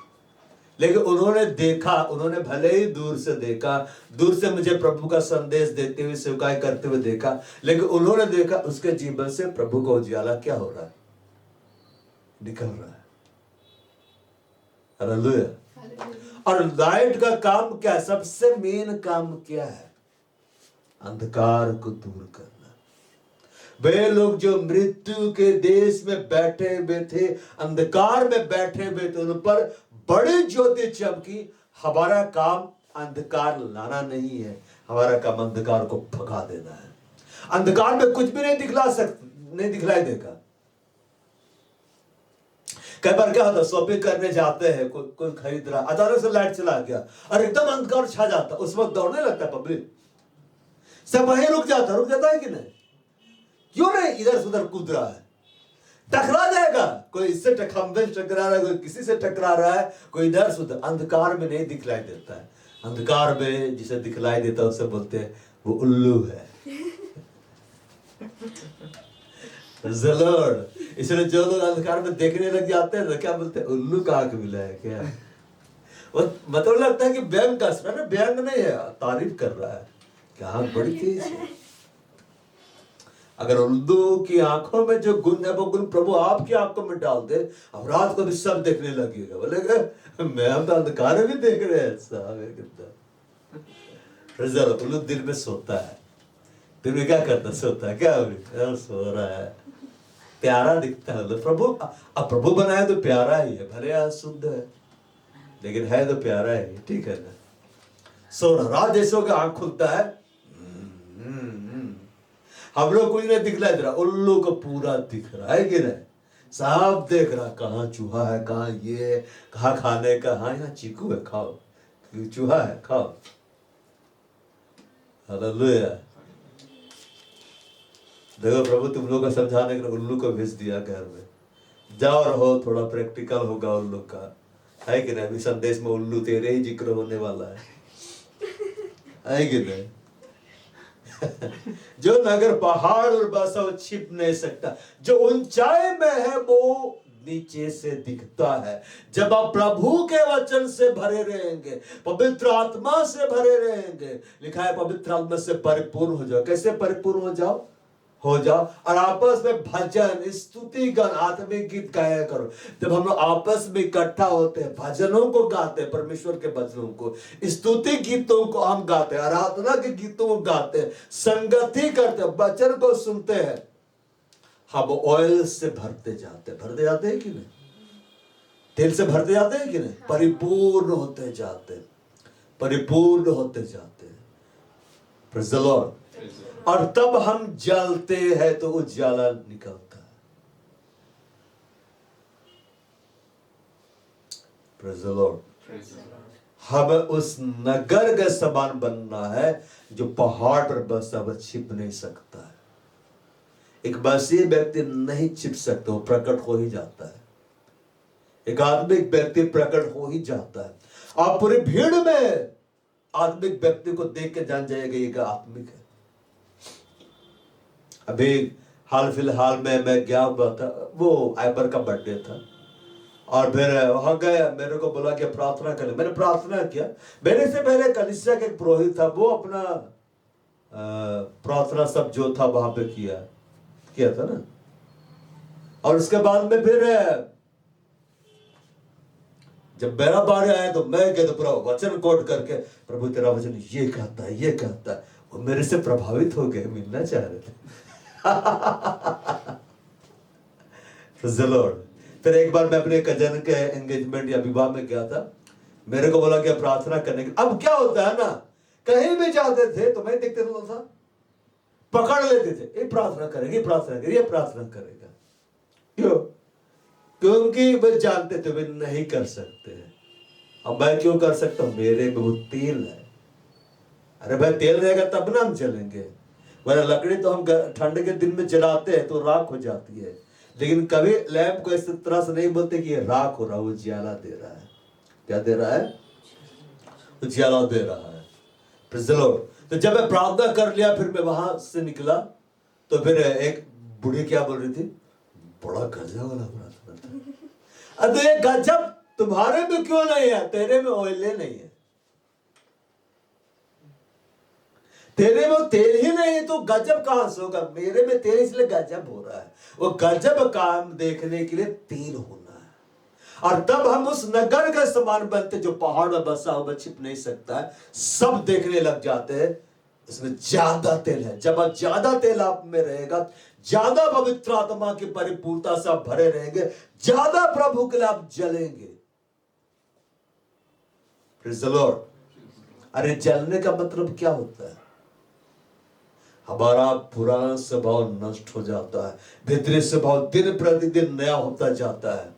लेकिन उन्होंने देखा, उन्होंने भले ही दूर से देखा, दूर से मुझे प्रभु का संदेश देते हुए, सेवकाई करते हुए देखा, लेकिन उन्होंने देखा उसके जीवन से प्रभु का उजाला क्या हो रहा है, निकल रहा है। हालेलुया। और लाइट का काम क्या है? सबसे मेन काम क्या है? अंधकार को दूर करना। वे लोग जो मृत्यु के देश में बैठे हुए थे, अंधकार में बैठे हुए थे, उन पर बड़ी ज्योति चमकी। हमारा काम अंधकार लाना नहीं है, हमारा काम अंधकार को भगा देना है। अंधकार में कुछ भी नहीं दिखलाई देगा। कई बार क्या होता है, शॉपिंग करने जाते हैं, कोई खरीद रहा, अचानक से लाइट चला गया और एकदम अंधकार छा जाता, उस वक्त दौड़ने लगता है पब्लिक, सब वहीं रुक जाता है कि नहीं? क्यों नहीं? इधर से उधर कूद रहा है, टकरा जाएगा। कोई इससे खंभे से टकरा रहा है, कोई किसी से टकरा रहा है, कोई इधर से उधर। अंधकार में नहीं दिखलाई देता है। अंधकार में जिसे दिखलाई देता है उसे बोलते हैं वो उल्लू है। इसलिए जो लोग अंधकार में देखने लग जाते हैं, क्या बोलते हैं? उल्लू का आंख मिला है क्या? वो मतलब लगता है कि व्यंग का स्वर है, व्यंग नहीं है, तारीफ कर रहा है कि आंख बड़ी तेज है। अगर उल्लू की आंखों में जो गुण है, वो गुण प्रभु आपकी आंखों में डाल दे, अब रात को भी सब देखने लगेगा। बोलेगा मैं, हम तो अंधकार में भी देख रहे हैं। साहब कितना उल्लू दिल में सोता है, दिल में क्या करता? सोता है क्या? सो रहा है, प्यारा दिखता है प्रभु। अब प्रभु बनाया तो प्यारा ही है, भले आज शुद्ध है लेकिन है तो प्यारा ही, ठीक है ना? सो रात जैसे होकर आंख खुलता है, हम लोग कुछ नहीं दिखलाई दे रहा, उल्लू को पूरा दिख रहा है कि नहीं? साफ देख रहा, कहाँ चूहा है, कहाँ ये, कहाँ खाने का, हाँ यहाँ चीकू है खाओ, चूहा है खाओ। हालेलुया। देखो प्रभु तुम लोग को समझाने के लिए उल्लू को भेज दिया घर में, जाओ रहो, थोड़ा प्रैक्टिकल होगा उल्लू का, है कि नहीं? अभी संदेश में उल्लू तेरे ही जिक्र होने वाला है कि नहीं? जो नगर पहाड़ और बसा वो छिप नहीं सकता, जो ऊंचाई में है वो नीचे से दिखता है। जब आप प्रभु के वचन से भरे रहेंगे, पवित्र आत्मा से भरे रहेंगे, लिखा है पवित्र आत्मा से परिपूर्ण हो जाओ। कैसे परिपूर्ण हो जाओ? हो जाओ और आपस में भजन स्तुति गान आत्मिक गीत गाया करो। जब हम लोग आपस में इकट्ठा होते हैं, भजनों को गाते हैं, परमेश्वर के भजनों को, स्तुति गीतों को हम गाते हैं, आराधना के गीतों को गाते हैं, संगति करते हैं, वचन को सुनते हैं, हम ऑयल से भरते जाते हैं कि नहीं? तेल से भरते जाते हैं कि नहीं? परिपूर्ण होते जाते हैं, परिपूर्ण होते जाते हैं। Praise the Lord. और तब हम जलते हैं तो उजाला निकलता है। Praise the Lord. हम उस नगर का समान बनना है जो पहाड़ पर बसा हुआ छिप नहीं सकता है। एक मसीही व्यक्ति नहीं छिप सकता, वो प्रकट हो ही जाता है। एक आत्मिक व्यक्ति प्रकट हो ही जाता है। आप पूरी भीड़ में आत्मिक व्यक्ति को देख के जान जाएगा ये आत्मिक है। अभी हाल फिलहाल में मैं गया हुआ था, वो आइबर का बर्थडे था, और फिर वहां गया, मेरे को बोला कि प्रार्थना करें। मैंने प्रार्थना किया। मेरे से पहले कलीसिया के एक पुरोहित था, वो अपना प्रार्थना सब जो था वहां पे किया था ना। और उसके बाद में फिर जब मेरा बारे आया तो मैं गया, तो पूरा वचन कोट करके, प्रभु तेरा वचन ये कहता है, ये कहता है। वो मेरे से प्रभावित हो गए, मिलना चाह रहे थे। फिर एक बार मैं अपने कजन के एंगेजमेंट या विवाह में गया था, मेरे को बोला कि प्रार्थना करने के। अब क्या होता है ना, कहीं भी जाते थे तो मैं देखते था, पकड़ लेते थे, ये प्रार्थना करेगा, ये प्रार्थना करेगा, ये प्रार्थना करेगा। क्यों? क्योंकि वे जानते थे वे नहीं कर सकते हैं। अब मैं क्यों कर सकता हूं? मेरे में वो तेल है। अरे भाई, तेल रहेगा तब ना हम चलेंगे, वरना लकड़ी तो हम ठंड के दिन में जलाते हैं तो राख हो जाती है। लेकिन कभी लैंप को इस तरह से नहीं बोलते कि ये राख हो रहा, वो ज्वाला दे रहा है। क्या दे रहा है? वो ज्वाला दे रहा है। Praise the Lord. तो जब मैं प्रार्थना कर लिया, फिर मैं वहां से निकला, तो फिर एक बूढ़ी क्या बोल रही थी, बड़ा गजब वाला प्रार्थना था। अब ये गजब तुम्हारे में क्यों नहीं है? तेरे में ऑयल नहीं है, तेरे में तेल ही नहीं है, तो गजब कहां से होगा? मेरे में तेल, इसलिए गजब हो रहा है। वो गजब काम देखने के लिए तेल होना है। और तब हम उस नगर का समान बनते जो पहाड़ में बसा हुआ छिप नहीं सकता है। सब देखने लग जाते हैं इसमें ज्यादा तेल है। जब ज्यादा तेल आप में रहेगा, ज्यादा पवित्र आत्मा की परिपूर्णता से आप भरे रहेंगे, ज्यादा प्रभु के लिए आप जलेंगे। Praise the Lord. अरे जलने का मतलब क्या होता है? हमारा पुराना स्वभाव नष्ट हो जाता है, भीतरी स्वभाव दिन प्रतिदिन नया होता जाता है।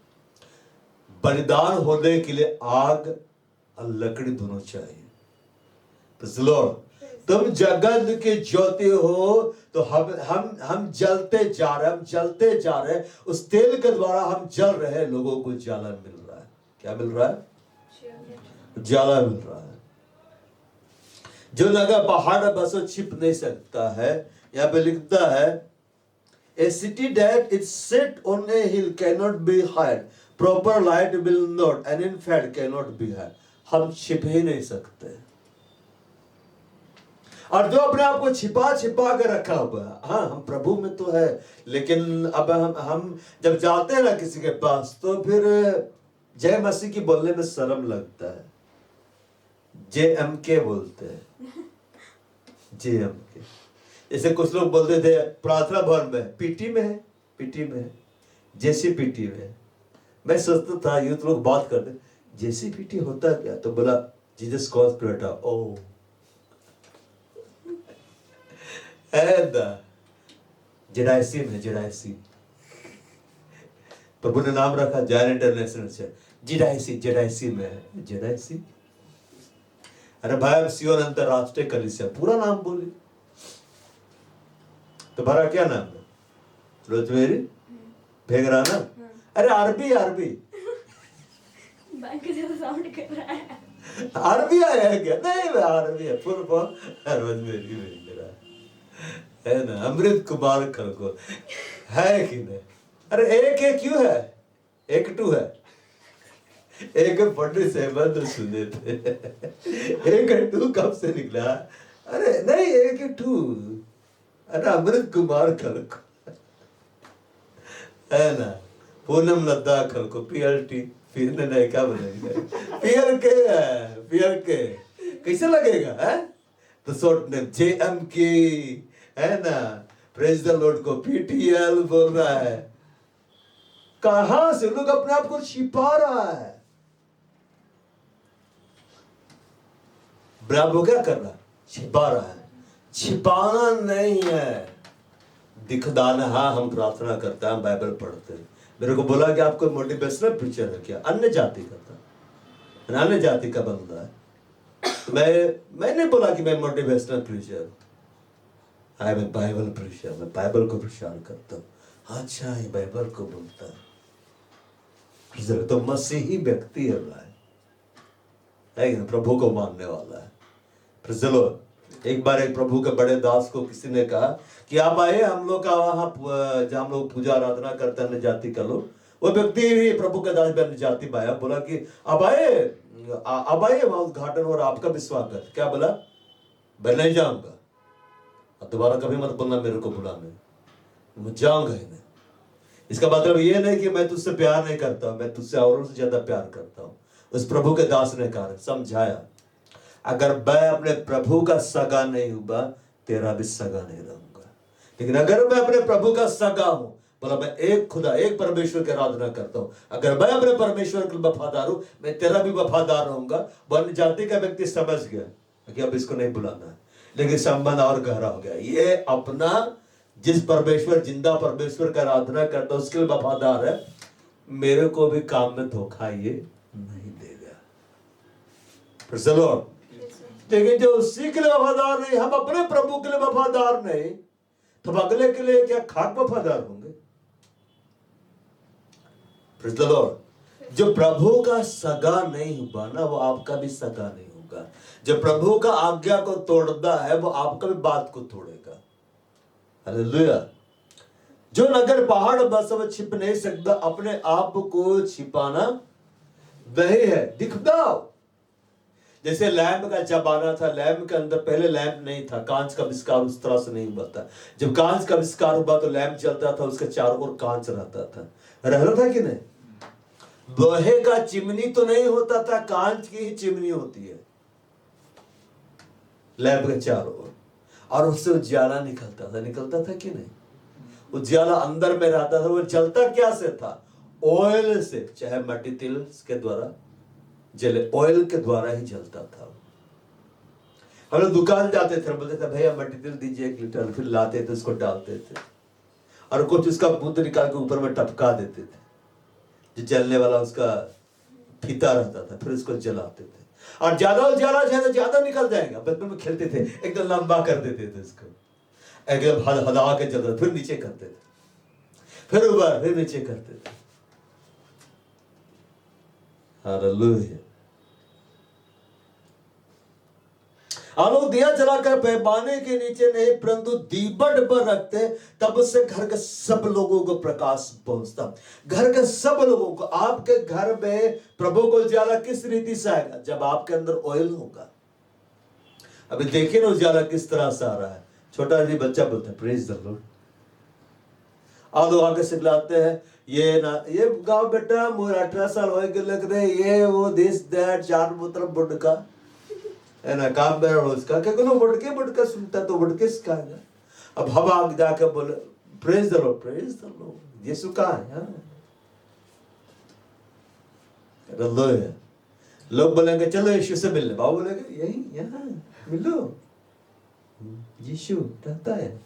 बलिदान होने के लिए आग और लकड़ी दोनों चाहिए। Praise the Lord. तुम जगत की ज्योति हो, तो हम जलते जा रहे, हम जलते जा रहे। उस तेल के द्वारा हम जल रहे, लोगों को जाला मिल रहा है। क्या मिल रहा है? जाला मिल रहा है। जो नगर पहाड़ बसो छिप नहीं सकता है। यहाँ पे लिखता है, a city that is set on a hill cannot be hid, proper light will not, and in fact cannot be hid। हम छिप ही नहीं सकते। और जो अपने आप को छिपा के रखा हुआ है, हाँ हम प्रभु में तो है, लेकिन अब हम जब जाते हैं ना किसी के पास, तो फिर जय मसीह की बोलने में शर्म लगता है। JMK बोलते हैं, JMK। जैसे कुछ लोग बोलते थे प्रार्थना भवन में, पीटी में है, JCPT में। मैं सोचता था, यूथ लोग बात करते, JCPT होता क्या? तो बोला जीसस कॉल्स बेटा। ओ जेडाइसी में, जेडाइसी प्रभु ने नाम रखा जायर इंटरनेशनल से, जेडाइसी में है। जेडाइसी, अरे भाई अब सियोन अंतरराष्ट्रीय कलीसिया, पूरा नाम बोली। तुम्हारा क्या नाम है? रोजमेरी भेगराना। अरे अरबी बैंक जैसा साउंड कर रहा है। अरबी आया है क्या? नहीं, अरबी है, फुल फॉर्म रोजमेरी भेगरा है ना। अमृत कुमार खड़को है कि नहीं? अरे एक क्यों है? एक टू है। एक पंडित साहब सुने थे, एक टू कब से निकला? अरे नहीं, एक टू है ना, अमृत कुमार खलको, है ना, पूनम लद्दा खलको, PLT, फिर नहीं क्या बोलेंगे, पियर के कैसे लगेगा, है? तो शॉर्ट नेम JMK, है ना, प्रेज द लॉर्ड को PTL बोल रहा है। कहां से लोग अपने आप को छिपा रहा है? ब्रावो क्या कर रहा है? छिपा रहा है। छिपाना नहीं है, दिखदाना। हाँ, हम प्रार्थना करते हैं, बाइबल पढ़ते हैं। मेरे को बोला कि आपको मोटिवेशनल प्रीचर है क्या? अन्य जाति का था, अन्य जाति का बंदा है। मैंने बोला कि मैं motivational preacher, I am Bible preacher, मैं बाइबल को प्रचार करता हूँ। अच्छा, ये बाइबल को बोलता है तो मसीही व्यक्ति है भाई, है कि प्रभु को मानने वाला है। चलो, एक बार एक प्रभु के बड़े दास को किसी ने कहा कि आप आए हम लोग का वहां जहां हम लोग पूजा आराधना करते हैं अन्य जाति का लोग। वो व्यक्ति भी प्रभु के दास अन्य जाति में आया, बोला कि आप आए वहां उद्घाटन और आपका भी स्वागत। क्या बोला? मैं नहीं जाऊंगा, अब दोबारा कभी मत बोलना मेरे को बुलाने, मैं जाऊंगा ही नहीं। इसका मतलब ये नहीं कि मैं तुझसे प्यार नहीं करता, मैं तुझसे औरों से ज्यादा प्यार करता हूं। उस प्रभु के दास ने कहा, समझाया, अगर मैं अपने प्रभु का सगा नहीं हुआ, तेरा भी सगा नहीं रहूंगा। लेकिन अगर मैं अपने प्रभु का सगा हूं, बोला मैं एक खुदा, एक परमेश्वर की आराधना करता हूं, अगर मैं अपने परमेश्वर के वफादार हूं, मैं तेरा भी वफादार रहूंगा। वन जाति का व्यक्ति समझ गया कि अब इसको नहीं बुलाना है, लेकिन संबंध और गहरा हो गया। ये अपना जिस परमेश्वर, जिंदा परमेश्वर का आराधना करता है, उसके लिए वफादार है, मेरे को भी काम में धोखा ये नहीं देगा। चलो, लेकिन जो उसी के लिए वफादार नहीं, हम अपने प्रभु के लिए वफादार नहीं, तो अगले के लिए क्या खाक वफादार होंगे? जो प्रभु का सगा नहीं हुआ ना, वो आपका भी सगा नहीं होगा। जो प्रभु का आज्ञा को तोड़ता है, वो आपका भी बात को तोड़ेगा। हालेलुया। जो नगर पहाड़ बस अब छिप नहीं सकता, अपने आप को छिपाना वही है, दिखदाओ। जैसे लैंप का जमाना था, लैंप के अंदर पहले लैंप नहीं था, कांच का आविष्कार उस तरह से नहीं हुआ था। जब कांच का आविष्कार हुआ तो लैंप चलता था, उसके चारों ओर कांच रहता था कि नहीं? लोहे का चिमनी तो नहीं होता था, कांच की ही चिमनी होती है लैंप के चारों ओर, और उससे उजाला निकलता था कि नहीं? उजाला अंदर में रहता था। वो जलता क्या से था? ऑयल से, चाहे मट्टी तिल के द्वारा जले, ऑयल के द्वारा ही जलता था। हम लोग दुकान जाते थे, बोलते थे भैया मट्टी तिल दीजिए 1 लीटर, फिर लाते थे, उसको डालते थे और कुछ उसका बूंद निकाल के ऊपर में टपका देते थे, जो जलने वाला उसका फीता रहता था, फिर उसको जलाते थे। और ज्यादा उजाला तो ज्यादा निकल जाएगा। बचपन में खेलते थे, एकदम लंबा कर देते थे उसको, एकदम हदा के जलता, फिर नीचे करते थे, फिर ऊपर, फिर नीचे करते थे। हालेलुया। लोग दिया जलाकर पैमाने के नीचे नहीं, परंतु दीपट पर रखते, तब उससे घर के सब लोगों को प्रकाश पहुंचता। घर के सब लोगों को। आपके घर में प्रभु को उजाला किस रीति से आएगा? जब आपके अंदर ऑयल होगा। अभी देखिए ना उजाला किस तरह से आ रहा है। छोटा जी बच्चा बोलता है प्रेज द लॉर्ड, लोग आगे सिखलाते हैं, ये ना ये गाँव बेटा मोर 18 साल हो गए लग रहे, ये वो दिस दैट, 4 बोतल बुड़का है ना, काम मेरा रोज का, क्या बुड़के सुनता तो बुड़के सिखाएगा। अब हम आगे जाकर बोले प्रेज द लॉर्ड, यीशु कहाँ है? लोग बोलेंगे चलो यीशु से मिलने, बाबू बोलेंगे यही यहाँ मिलो, यीशु रहता है।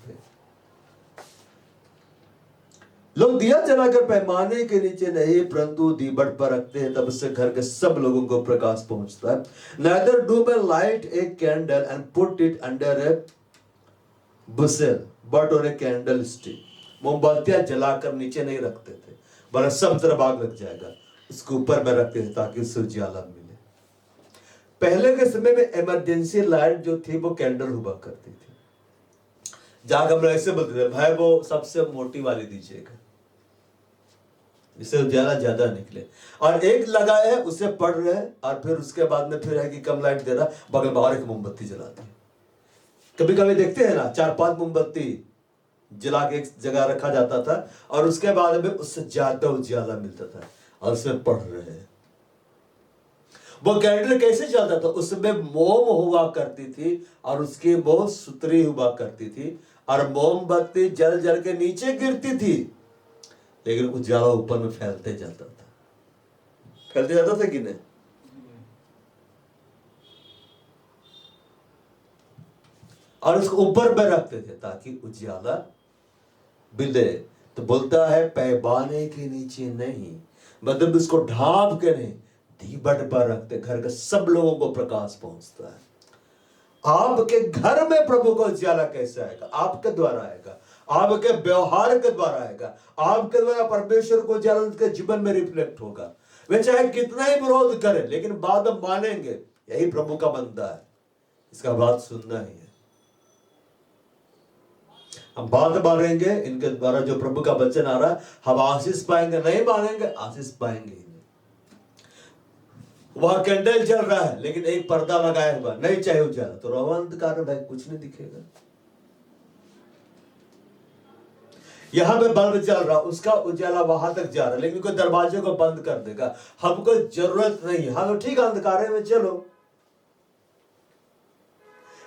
लोग दिया जलाकर पैमाने के नीचे नहीं, परंतु दीपट पर रखते हैं, तब उससे घर के सब लोगों को प्रकाश पहुंचता है। Neither do they light a candle and put it under a bushel, but on a candlestick. मोमबत्तियां जलाकर नीचे नहीं रखते थे, बल्कि सब तरफ आग लग जाएगा, उसके ऊपर में रखते थे ताकि उससे उजाला मिले। पहले के समय में इमरजेंसी लाइट जो थी वो कैंडल हुआ करती थी। जाकर हम ऐसे बोलते थे भाई वो सबसे मोटी वाली दीजिएगा, इससे उजाला ज्यादा निकले। और एक लगाए है उसे पढ़ रहे हैं, और फिर उसके बाद में फिर है कि कम लाइट दे रहा, बगल में और एक मोमबत्ती जलाते हैं। कभी कभी देखते हैं ना 4-5 मोमबत्ती जला के एक जगह रखा जाता था और उसके बाद में उससे ज्यादा उजाला मिलता था और उसमें पढ़ रहे हैं। वो कैंडल कैसे जलता था? उसमें मोम हुआ करती थी और उसकी बहुत सुतरी हुआ करती थी और मोमबत्ती जल जल के नीचे गिरती थी, लेकिन उजाला ऊपर में फैलते जाता था। फैलते जाता था कि नहीं? और उसको ऊपर में रखते थे ताकि उजाला मिले। तो बोलता है पैमाने के नीचे नहीं, मतलब उसको ढांप के नहीं, दीपट पर रखते, घर के सब लोगों को प्रकाश पहुंचता है। आपके घर में प्रभु का उजाला कैसे आएगा? आपके द्वारा आएगा, आपके व्यवहार के द्वारा आएगा, आपके द्वारा परमेश्वर को उजाला उनके जीवन में रिफ्लेक्ट होगा। वे चाहे कितना ही विरोध करें लेकिन बात मानेंगे, यही प्रभु का बंदा है, इसका बात सुनना ही है। हम बात मानेंगे, इनके द्वारा जो प्रभु का वचन आ रहा है हम आशीष पाएंगे, नहीं मानेंगे आशीष पाएंगे ही नहीं। वह कैंडल जल रहा है लेकिन एक पर्दा लगाया हुआ, नहीं चाहे उजाला, तो रहो अंधकार में, कुछ नहीं दिखेगा। यहां पे बल्ब जल रहा, उसका उजाला वहां तक जा रहा है, लेकिन कोई दरवाजे को बंद कर देगा, हमको जरूरत नहीं है, हम ठीक अंधकारे में चलो।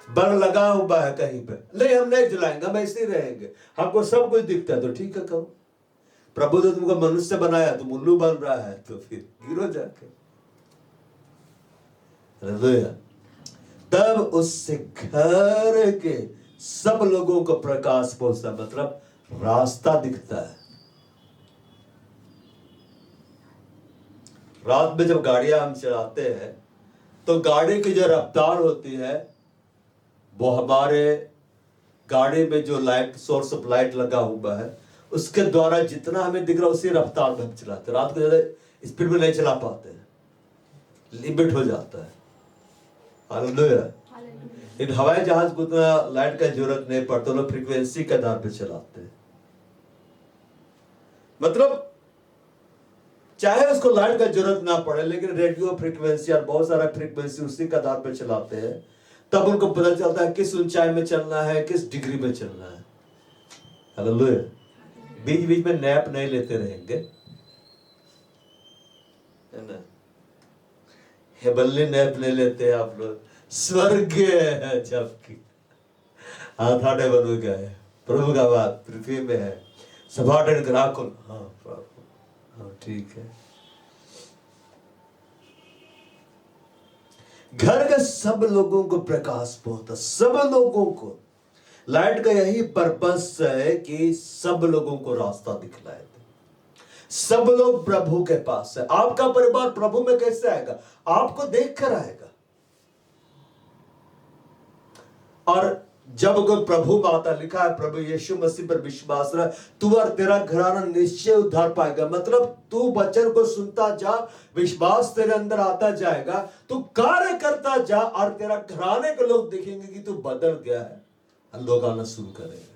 बल्ब लगा हुआ है कहीं पे, नहीं हम नहीं जलाएंगे, हम ऐसे ही रहेंगे, हमको सब कुछ दिखता है, तो ठीक है कहो। प्रभु ने तुमको मनुष्य बनाया, तुम उल्लू बन रहा है, तो फिर गिरो जाके। तब उससे घर के सब लोगों को प्रकाश पहुंचता, मतलब रास्ता दिखता है। रात में जब गाड़ियां हम चलाते हैं तो गाड़ी की जो रफ्तार होती है वो हमारे गाड़ी में जो लाइट, सोर्स ऑफ लाइट लगा हुआ है उसके द्वारा जितना हमें दिख रहा है उसी रफ्तार में हम चलाते हैं। रात को ज्यादा स्पीड में नहीं चला पाते हैं, लिमिट हो जाता है। हालेलुया। इन हवाई जहाज को उतना लाइट का जरूरत नहीं पड़ता, लोग फ्रीक्वेंसी के आधार पर चलाते हैं। मतलब चाहे उसको लाइट का जरूरत ना पड़े, लेकिन रेडियो फ्रीक्वेंसी और बहुत सारा फ्रीक्वेंसी उसी के आधार पर चलाते हैं, तब उनको पता चलता है किस ऊंचाई में चलना है, किस डिग्री में चलना है। हालेलुया। बीच बीच में नैप नहीं लेते रहेंगे, है ना? हेबल्ली नैप ले लेते हैं आप लोग, स्वर्गीय है जबकि हाथ आड़े बन गए, प्रभु का बात पृथ्वी में है, सपाटन ग्राकुल। हाँ ठीक है। घर के सब लोगों को प्रकाश पहुंचता, सब लोगों को। लाइट का यही पर्पस है कि सब लोगों को रास्ता दिखलाए, सब लोग प्रभु के पास है। आपका परिवार प्रभु में कैसे आएगा? आपको देखकर आएगा। और जब कोई प्रभु माता, लिखा है प्रभु यीशु मसीह पर विश्वास रहा, तू और तेरा घराना निश्चय उद्धार पाएगा। मतलब तू वचन को सुनता जा, विश्वास तेरे अंदर आता जाएगा, तू कार्य करता जा और तेरा घराने के लोग देखेंगे कि तू बदल गया है, लोग आना शुरू करेंगे।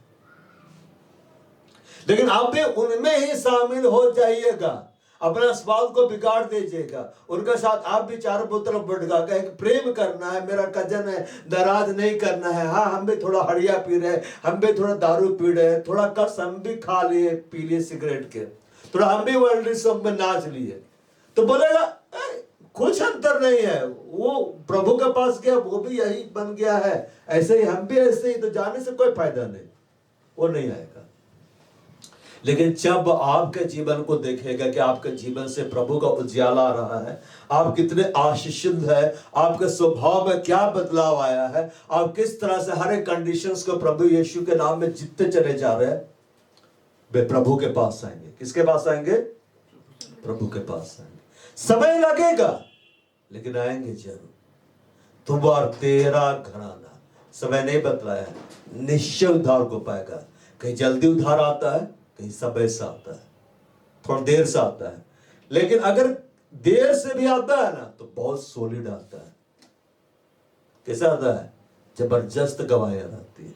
लेकिन आप भी उनमें ही शामिल हो जाइएगा, अपना स्वाद को बिगाड़ दीजिएगा, उनके साथ आप भी चारों तरफ भटका के प्रेम करना है, मेरा कजन है, नाराज नहीं करना है। हाँ हम भी थोड़ा हड़िया पी रहे हैं, हम भी थोड़ा दारू पी रहे हैं, थोड़ा कस हम भी खा लिए, पी लिए सिगरेट के, थोड़ा हम भी वर्ल्ड सॉन्ग में नाच लिए, तो बोलेगा कुछ अंतर नहीं है, वो प्रभु के पास गया वो भी यही बन गया है, ऐसे ही हम भी ऐसे ही, तो जाने से कोई फायदा नहीं, वो नहीं आएगा। लेकिन जब आपके जीवन को देखेगा कि आपके जीवन से प्रभु का उजाला आ रहा है, आप कितने आशीषित है, आपके स्वभाव में क्या बदलाव आया है, आप किस तरह से हर एक कंडीशंस को प्रभु यीशु के नाम में जीतते चले जा रहे हैं, वे प्रभु के पास आएंगे। किसके पास आएंगे? प्रभु के पास आएंगे। समय लगेगा लेकिन आएंगे जरूर। तुम और तेरा घराना, समय नहीं बतलाया है, निश्चय उद्धार को पाएगा। कहीं जल्दी उद्धार आता है, कहीं समय से आता है, थोड़ा देर से आता है, लेकिन अगर देर से भी आता है ना तो बहुत सॉलिड आता है। कैसा आता है? जबरदस्त गवाहियां आती है।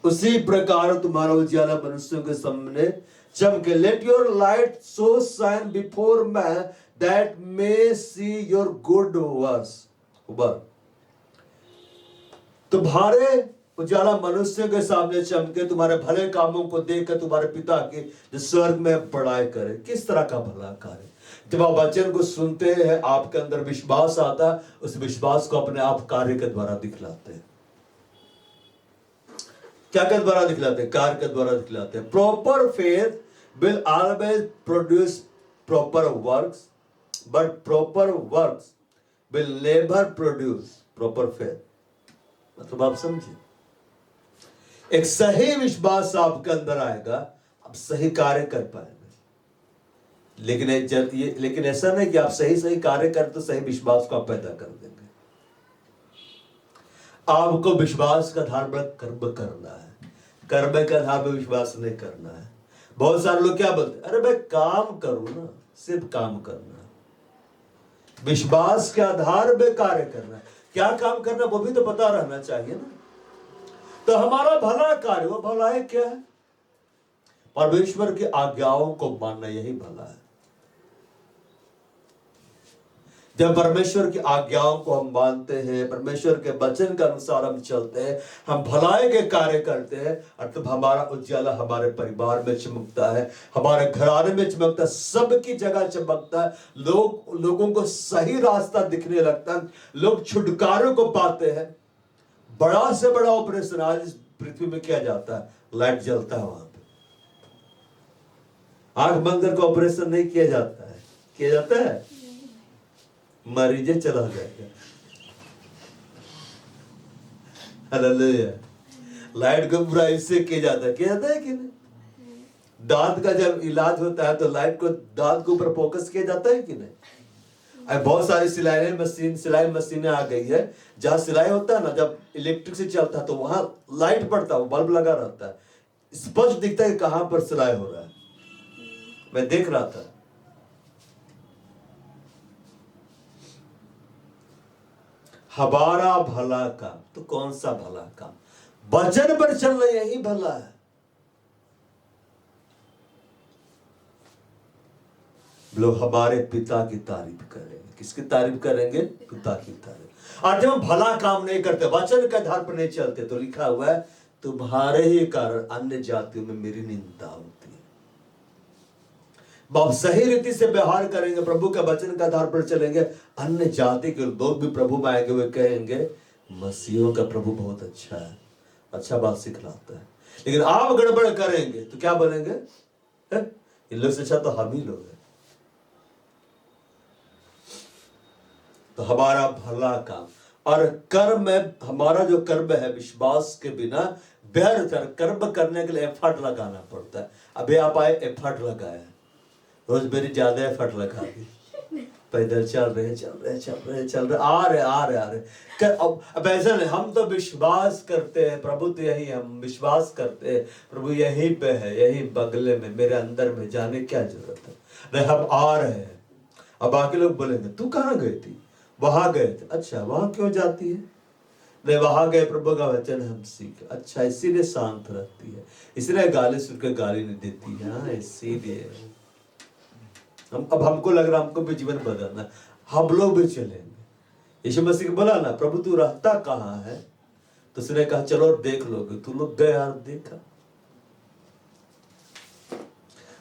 उसी प्रकार तुम्हारा उजाला मनुष्यों के सामने चमके। Let your light so shine before man that may see your good works. तुम्हारे उजाला मनुष्य के सामने चमके, तुम्हारे भले कामों को देखकर तुम्हारे पिता की जो स्वर्ग में बड़ाई करे। किस तरह का भला कार्य? जब आप वचन को सुनते हैं, आपके अंदर विश्वास आता, उस विश्वास को अपने आप कार्य के द्वारा दिखलाते हैं। क्या के द्वारा दिखलाते हैं? कार्य के द्वारा दिखलाते हैं। Proper faith will always produce proper works, but proper works will never produce proper faith। मतलब आप समझे, एक सही विश्वास आपके अंदर आएगा, आप सही कार्य कर पाएंगे। लेकिन ऐसा नहीं कि आप सही कार्य कर तो सही विश्वास को आप पैदा कर देंगे। आपको विश्वास का आधार पर कर्म करना है, कर्म के आधार पर विश्वास नहीं करना है। बहुत सारे लोग क्या बोलते हैं, अरे भाई काम करो ना, सिर्फ काम करना। विश्वास के आधार पे कार्य करना, क्या काम करना वो भी तो पता रहना चाहिए ना। तो हमारा भला कार्य, वो भलाई क्या है? परमेश्वर की आज्ञाओं को मानना, यही भला है। जब परमेश्वर की आज्ञाओं को हम मानते हैं, परमेश्वर के वचन के अनुसार हम चलते हैं, हम भलाई के कार्य करते हैं, अर्थात हमारा उज्ज्वला हमारे परिवार में चमकता है, हमारे घराने में चमकता है, सबकी जगह चमकता है। लोगों को सही रास्ता दिखने लगता है, लोग छुटकारे को पाते हैं। बड़ा से बड़ा ऑपरेशन आज इस पृथ्वी में किया जाता है, लाइट जलता है वहां पे। आंख बंद करके ऑपरेशन नहीं किया जाता है, किया जाता है, मरीज चला जाएगा। हालेलुया। लाइट को पूरा इससे किया जाता है कि नहीं? दांत का जब इलाज होता है तो लाइट को दांत के ऊपर फोकस किया जाता है कि नहीं? अब बहुत सारी सिलाई मशीनें आ गई है, जहां सिलाई होता है ना, जब इलेक्ट्रिक से चलता है तो वहां लाइट पड़ता है, बल्ब लगा रहता है, स्पष्ट दिखता है कि कहां पर सिलाई हो रहा है। मैं देख रहा था। हमारा भला काम, तो कौन सा भला काम? वचन पर चलना, यही भला है। लोग हमारे पिता की तारीफ करेंगे। किसकी तारीफ करेंगे? पिता की तारीफ। और जब हम भला काम नहीं करते, वचन के आधार पर नहीं चलते, तो लिखा हुआ है तुम्हारे ही कारण अन्य जातियों में मेरी निंदा होती है। आप सही रीति से व्यवहार करेंगे, प्रभु के वचन के आधार पर चलेंगे, अन्य जाति के लोग भी प्रभु में आएंगे, वे कहेंगे मसीहों का प्रभु बहुत अच्छा है, अच्छा बात सिखलाता है। लेकिन आप गड़बड़ करेंगे तो क्या बनेंगे? इन लोग से अच्छा तो हम ही लोग हैं। तो हमारा भला काम और कर्म में, हमारा जो कर्म है विश्वास के बिना व्यर्थ है। कर्म करने के लिए एफर्ट लगाना पड़ता है। अभी आप आए, एफर्ट लगाए, रोज मेरी ज्यादा एफर्ट लगा दी, पैदल चल रहे, आ रहे। अब ऐसा नहीं, हम तो विश्वास करते हैं, प्रभु तो यही, हम विश्वास करते हैं प्रभु यहीं पे है, यही बगले में, मेरे अंदर में, जाने क्या जरूरत है। नहीं, हम आ रहे हैं। अब बाकी लोग बोलेंगे तू कहाँ गई थी? वहां गए थे। अच्छा, वहां क्यों जाती है? नहीं, वहां गए, प्रभु का वचन हम सीखे। अच्छा, इसीलिए शांत रहती है, इसलिए गाली सुन के गाली नहीं देती है। हाँ, इसीलिए अब हमको लग रहा हमको भी जीवन बदलना, हम लोग भी चलेंगे। यीशु मसीह बोला ना, प्रभु तू रहता कहाँ है? तो उसने कहा चलो देख लोगे। तू लोग गए और देखा।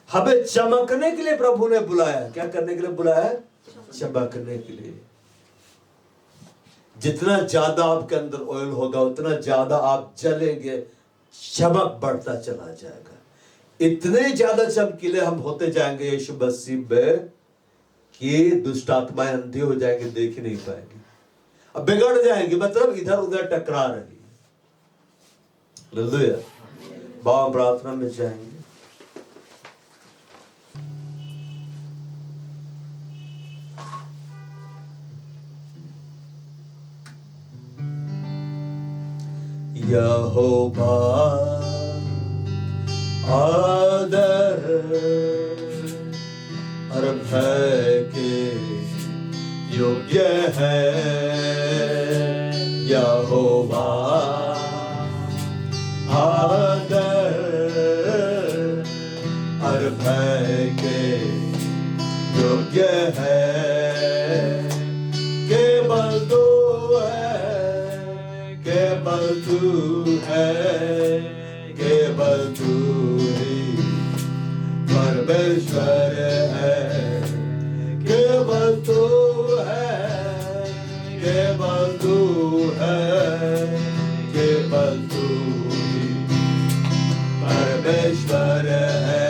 हमें चमकने के लिए प्रभु ने बुलाया। क्या करने के लिए बुलाया? चमकने के लिए। जितना ज्यादा आपके अंदर ऑयल होगा, उतना ज्यादा आप जलेंगे, चमक बढ़ता चला जाएगा। इतने ज्यादा चमकीले हम होते जाएंगे यीशु मसीह में कि दुष्ट आत्माएं अंधी हो जाएंगे, देख ही नहीं पाएंगी, अब बिगड़ जाएंगे, मतलब इधर उधर टकरा रही। हालेलुया। बाबा प्रार्थना में जाएंगे। यहोवा आदर और भय के योग्य है। यहोवा आदर और भय के योग्य है। केवल तू है, केवल तू है, केवल तू ही परमेश्वर है, केवल तू है, केवल तू है, केवल तू ही परमेश्वर है।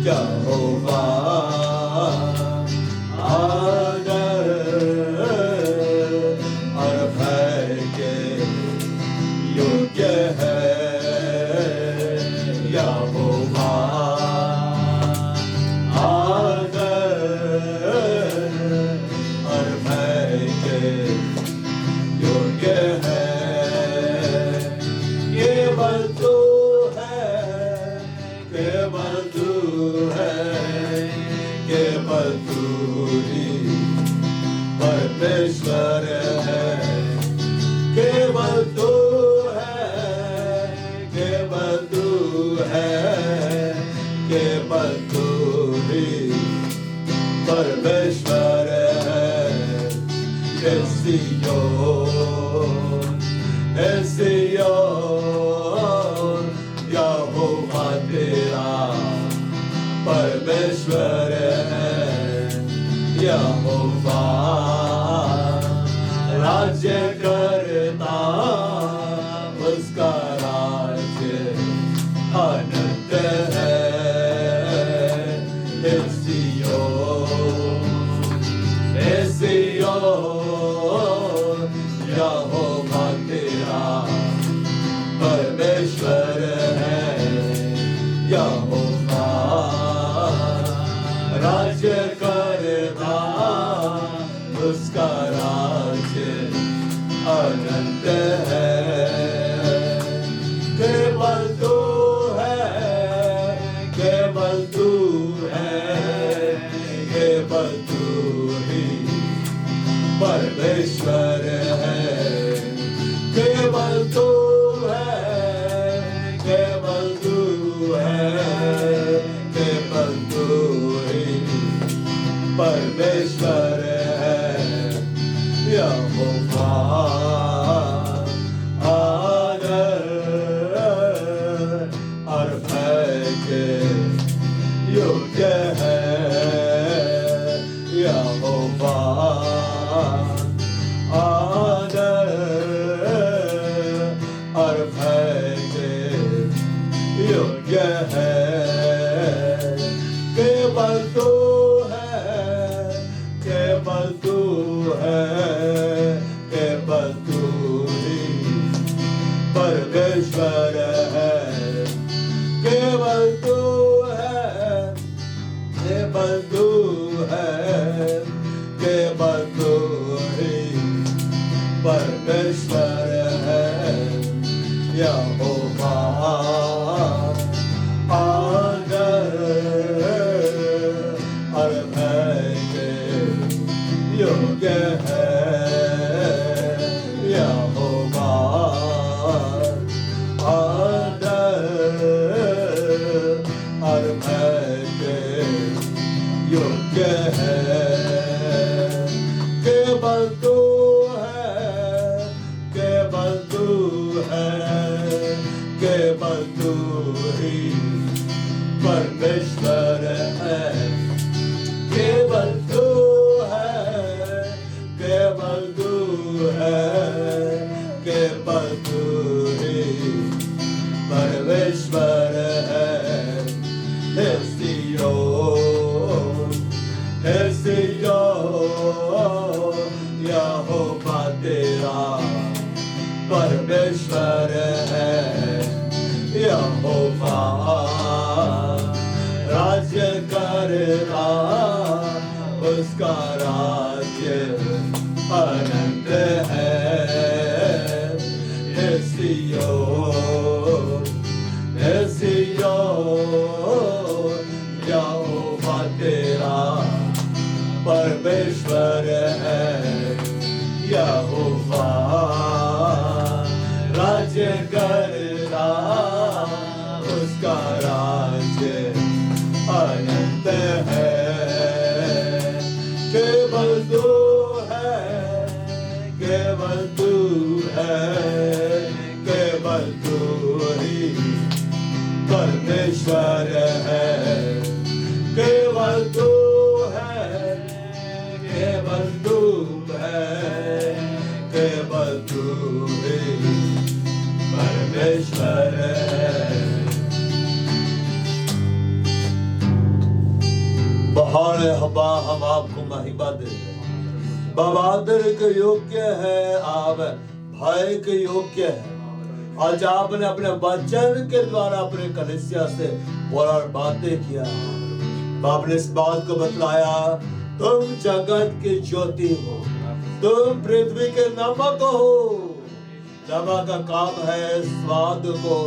यहोवा आदर और भय के योग्य है, यहोवा आदर और भय के योग्य है, केवल तू है, केवल तू है, केवल तू ही परमेश्वर है, केवल तू है, केवल तू है, केवल तू ही परमेश्वर है। सिय्योन यहोवा तेरा परमेश्वर है, यहोवा राज्य करता, उसका राज्य अनंत है। सिय्योन यहोवा तेरा परमेश्वर है, यहोवा राज्य करता, उसका राज्य अनंत है। केवल तू है, केवल तू है, केवल तू ही परमेश्वर है, केवल तू है, केवल तू है, केवल तू ही परमेश्वर है। यहोवा आदर और भय के योग्य है, यहोवा आदर और भय के योग्य है, केवल तू है, केवल तू है, केवल तू ही परमेश्वर है, केवल तू है, केवल तू है, केवल तू ही परमेश्वर है। यहोवा आदर और भय के योग्य है, यहोवा आदर और भय के योग्य है, केवल तू है, केवल तू है, केवल तू ही परमेश्वर है, केवल तू है, केवल तू है, केवल तू ही परमेश्वर है। सिय्योन यहोवा तेरा परमेश्वर है, यहोवा राज्य करता, उसका राज्य अनंत है। सिय्योन यहोवा तेरा परमेश्वर है, यहोवा राज्य करता, उसका राज्य अनंत है। केवल तू है, केवल तू है, कौन है हबा, हम आपको महिमा दे रहे हैं। बहादुर के योग्य है आप, भय के योग्य है। आज आपने अपने वचन के द्वारा अपने कलीसिया से बोला और बातें किया। आपने इस बात को बतलाया, तुम जगत की ज्योति हो, तुम पृथ्वी के नमक हो। नमक का काम है स्वाद को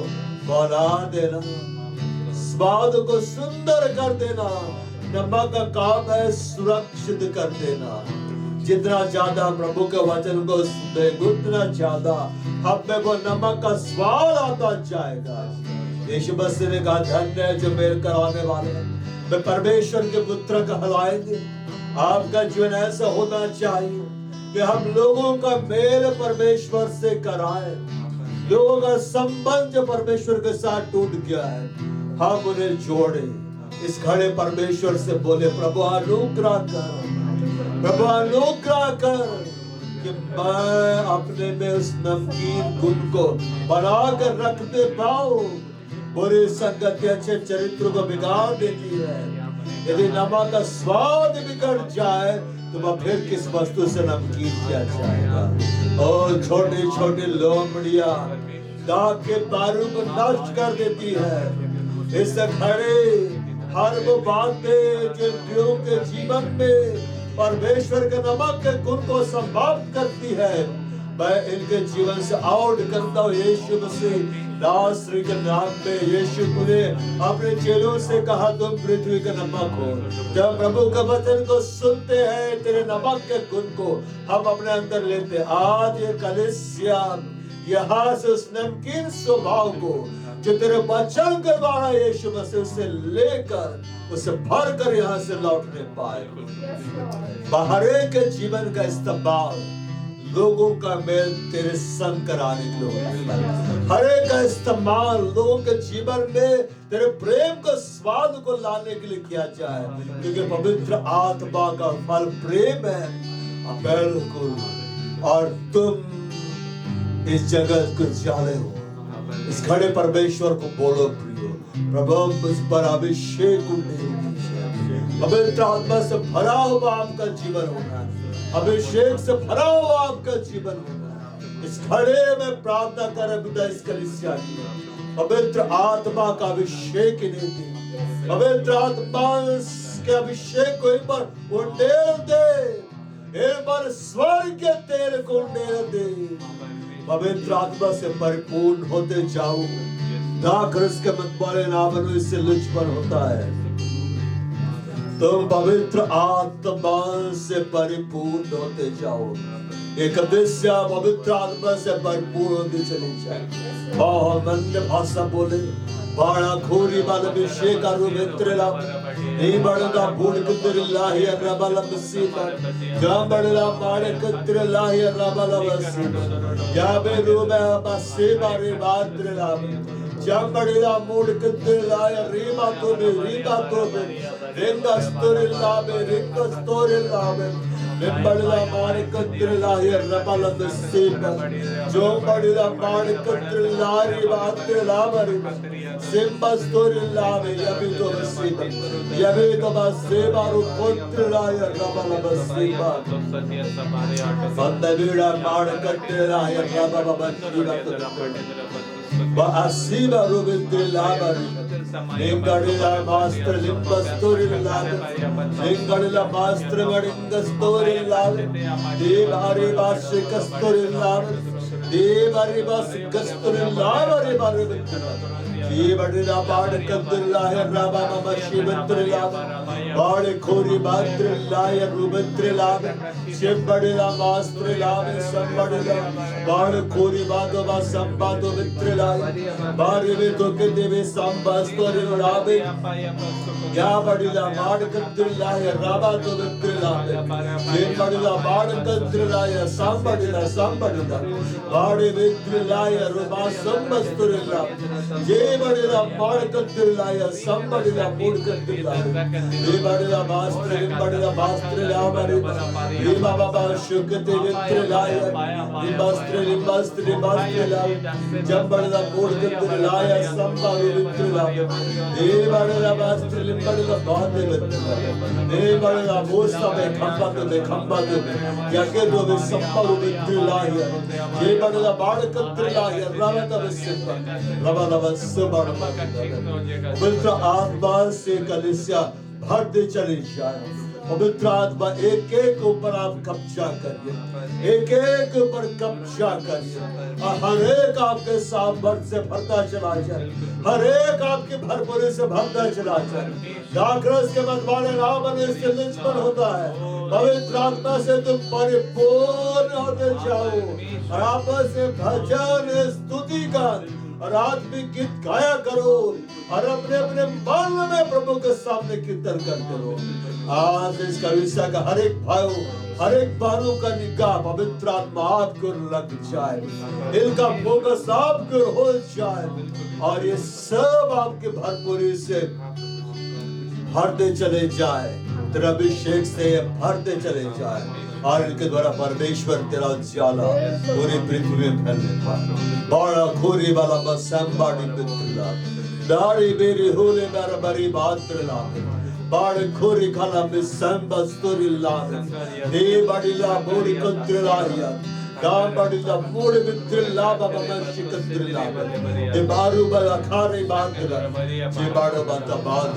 बना देना, स्वाद को सुंदर कर देना। नमक का काम है सुरक्षित कर देना। जितना ज्यादा प्रभु के वचन को सुनेंगे उतना ज्यादा हम में वो नमक का स्वाद आता जाएगा। यीशु मसीह ने कहा, धन्य है जो मेल कराने वाले हैं, वे परमेश्वर के पुत्र कहलाएंगे। आपका जीवन ऐसा होना चाहिए कि हम लोगों का मेल परमेश्वर से कराएं। लोगों का संबंध जो परमेश्वर के साथ टूट गया है, हम उन्हें जोड़े। इस खड़े परमेश्वर से बोले, प्रभु अनुग्रह कर, प्रभु अनुग्रह कर कि मैं अपने में उस नमकीन गुण को बना कर रखते पाऊं। बुरी संगति अच्छे चरित्र को बिगाड़ देती है। यदि नमक का स्वाद बिगड़ जाए तो फिर किस वस्तु से नमकीन किया जाएगा। और छोटी छोटी लोमड़िया दाग के बारू को नष्ट कर देती है। इस खड़े हर वो बातें जो लोगों के जीवन में परमेश्वर के नमक के गुण को समाप्त करती है, मैं इनके जीवन से आउट करता हूँ यीशु मसीह नासरी के नाम में। यीशु ने अपने चेलों से कहा, तुम पृथ्वी का नमक हो। जब प्रभु के वचन को सुनते हैं, तेरे नमक के गुण को हम अपने अंदर लेते। आज ये कलीसिया यहाँ से उस नमकीन स्वभाव को जो तेरे वचन के द्वारा यीशु मसीह से लेकर उसे भर कर यहाँ से लौटने पाए। बाहरे के जीवन का इस्तेमाल लोगों का मेल तेरे संग कराने के लिए, हर एक का इस्तेमाल लोगों के जीवन में तेरे प्रेम को स्वाद को लाने के लिए किया जाए, क्योंकि पवित्र आत्मा का फल प्रेम है। बिल्कुल, और तुम इस जगत को जाने हो। इस खड़े परमेश्वर को बोलो, प्रियो प्रभु मुझ पर अभिषेक पवित्र आत्मा से भरा हुआ आपका जीवन होना, अभिषेक से भरा हुआ आपका जीवन होना। इस खड़े में प्रार्थना कर पिता इस कलीसिया की पवित्र आत्मा का अभिषेक इन्हें दे। पवित्र आत्मा के अभिषेक को इन पर उंडेल दे, इन पर स्वर्ग के तेल को उंडेल दे। पवित्र आत्मा से परिपूर्ण होते जाओ, दाखिल उसके मत बोले ना बनो, इससे लुचपन होता है। तुम पवित्र आत्मा से परिपूर्ण होते जाओ। एक दिशा पवित्र आत्मा से परिपूर्ण होती चली जाए। अन्य भाषा बोले, बाड़ा खोरी बाल अभिषेक रुमित्रला नहीं बढ़ता बूढ़ कुत्रिल्लाहि रबल बसीबा जहाँ बढ़ला मारे कुत्रिल्लाहि रबल बसीबा या बे रूबे बसीबा रे बात्रिला जहाँ बढ़ला मूड कुत्रिल्लाहि रीबा तो बे रिंगा स्टोरिल्ला बे रिंगा स्टोरिल्ला बे बढ़ला मारे कुत्रिल्लाहि रबल बसीबा जो बढ़ला मारे कुत्रिल्लाहि बात्रिला बरे सिंबा स्टोरिल्ला बे यबी तो बसीबा यबे तो बसीबा रू कुत्रिल्लाहि रबल बसीबा बंदे बीड़ा मारे कुत्रिल्लाहि rubble बसीबा Asiba Rubitrilla Ningadilla Master Limbasturilla Ningadilla Master Vadingasturilla Devari Vasikasturilla Devari Vasikasturilla Devadilla Badakadilla Rabama Shivatrilla Bade Kori Batrilla Rubitrilla Shimbadilla Mastrilla Sambadilla Bade Kori Badova Sambado Vitrilla Bade Tokadeve Sambastorilla Yabadilla Badakadilla Rabato Vitrilla Shimbadilla Badakadilla Sambadilla Sambadilla Bade Vitrilla Ruba Sambasturilla Jebadilla Badakadilla Sambadilla Mudkadilla Jebadilla Master बड़ा बास्त्र लावरे ये बाबा बा शुकते वित्र लाया लिबास्त्र लिबास्त्र लिबास्त्र लाया जब बड़ा code के लाया संभा वित्र लाया ये बड़ा बास्त्र लिबड़ा बहुत वित्र ये बड़ा बोसा में खंबा दे या के दो में संभा वित्र लाया ये बड़ा बाड़ कत्र लाया रवा तब से रवा रवा सुबह पवित्र आत्मा से कलीसिया भरते चले जाए पवित्र आत्मा एक एक ऊपर आप कब्जा करिए एक एक ऊपर कब्जा करिए और हर एक आपके सामर्थ्य से भरता चला जाए हर एक आपकी भरपूरी से भरता चला जाए दाखरस के मतवाले रावण इससे निष्फल होता है पवित्र आत्मा से तुम परिपूर्ण होते जाओ और आपस से भजन स्तुति गान और आत्मिक गीत गाया करो और अपने अपने मन में प्रभु के सामने कीर्तन करते रहो। आज इस कलीसिया का हर एक भाई हर एक बहनों का निगाह पवित्र आत्मा आपको लग जाए इनका फोकस आपको हो जाए और ये सब आपके भरपूरी से भरते चले जाए तेरा अभिषेक से भरते चले जाए और इनके द्वारा परमेश्वर तेरा उजाला पूरी पृथ्वी में फैलने पाए बड़ा खोरी वाला बस संबाड़ी पितला दाढ़ी बेरी होले मेरा बड़ी बात ला बाड़ खोरी खाला में संबस्तुरी ला दे बड़ी ला बोरी कंत्रलाया गांव बड़ी ला मोड़ मित्रला बाबा में शिकंत्रला दे बारू बला खारे बांधला जे बाड़ो बाता बात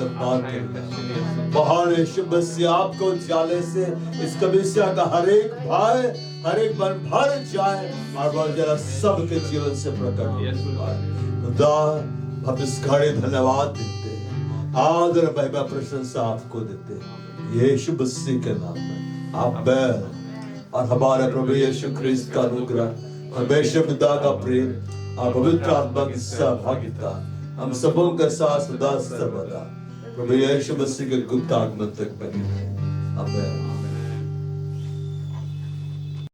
बहाने शुभ से आपको जाले से इस कलीसिया का हर एक भाई हर एक मन भर जाए और वह जरा सबके जीवन से प्रकट खुदा हम इस घड़ी धन्यवाद देते आदर महिमा प्रशंसा आपको देते यीशु मसीह के नाम में आमीन और हमारे प्रभु यीशु ख्रिस्त का अनुग्रह परमेश्वर पिता का प्रेम और पवित्र आत्मा की सहभागिता हम सबों के साथ सदा सर्वदा प्रभु यीशु मसीह के गुप्त आगमन तक बनी है आमीन।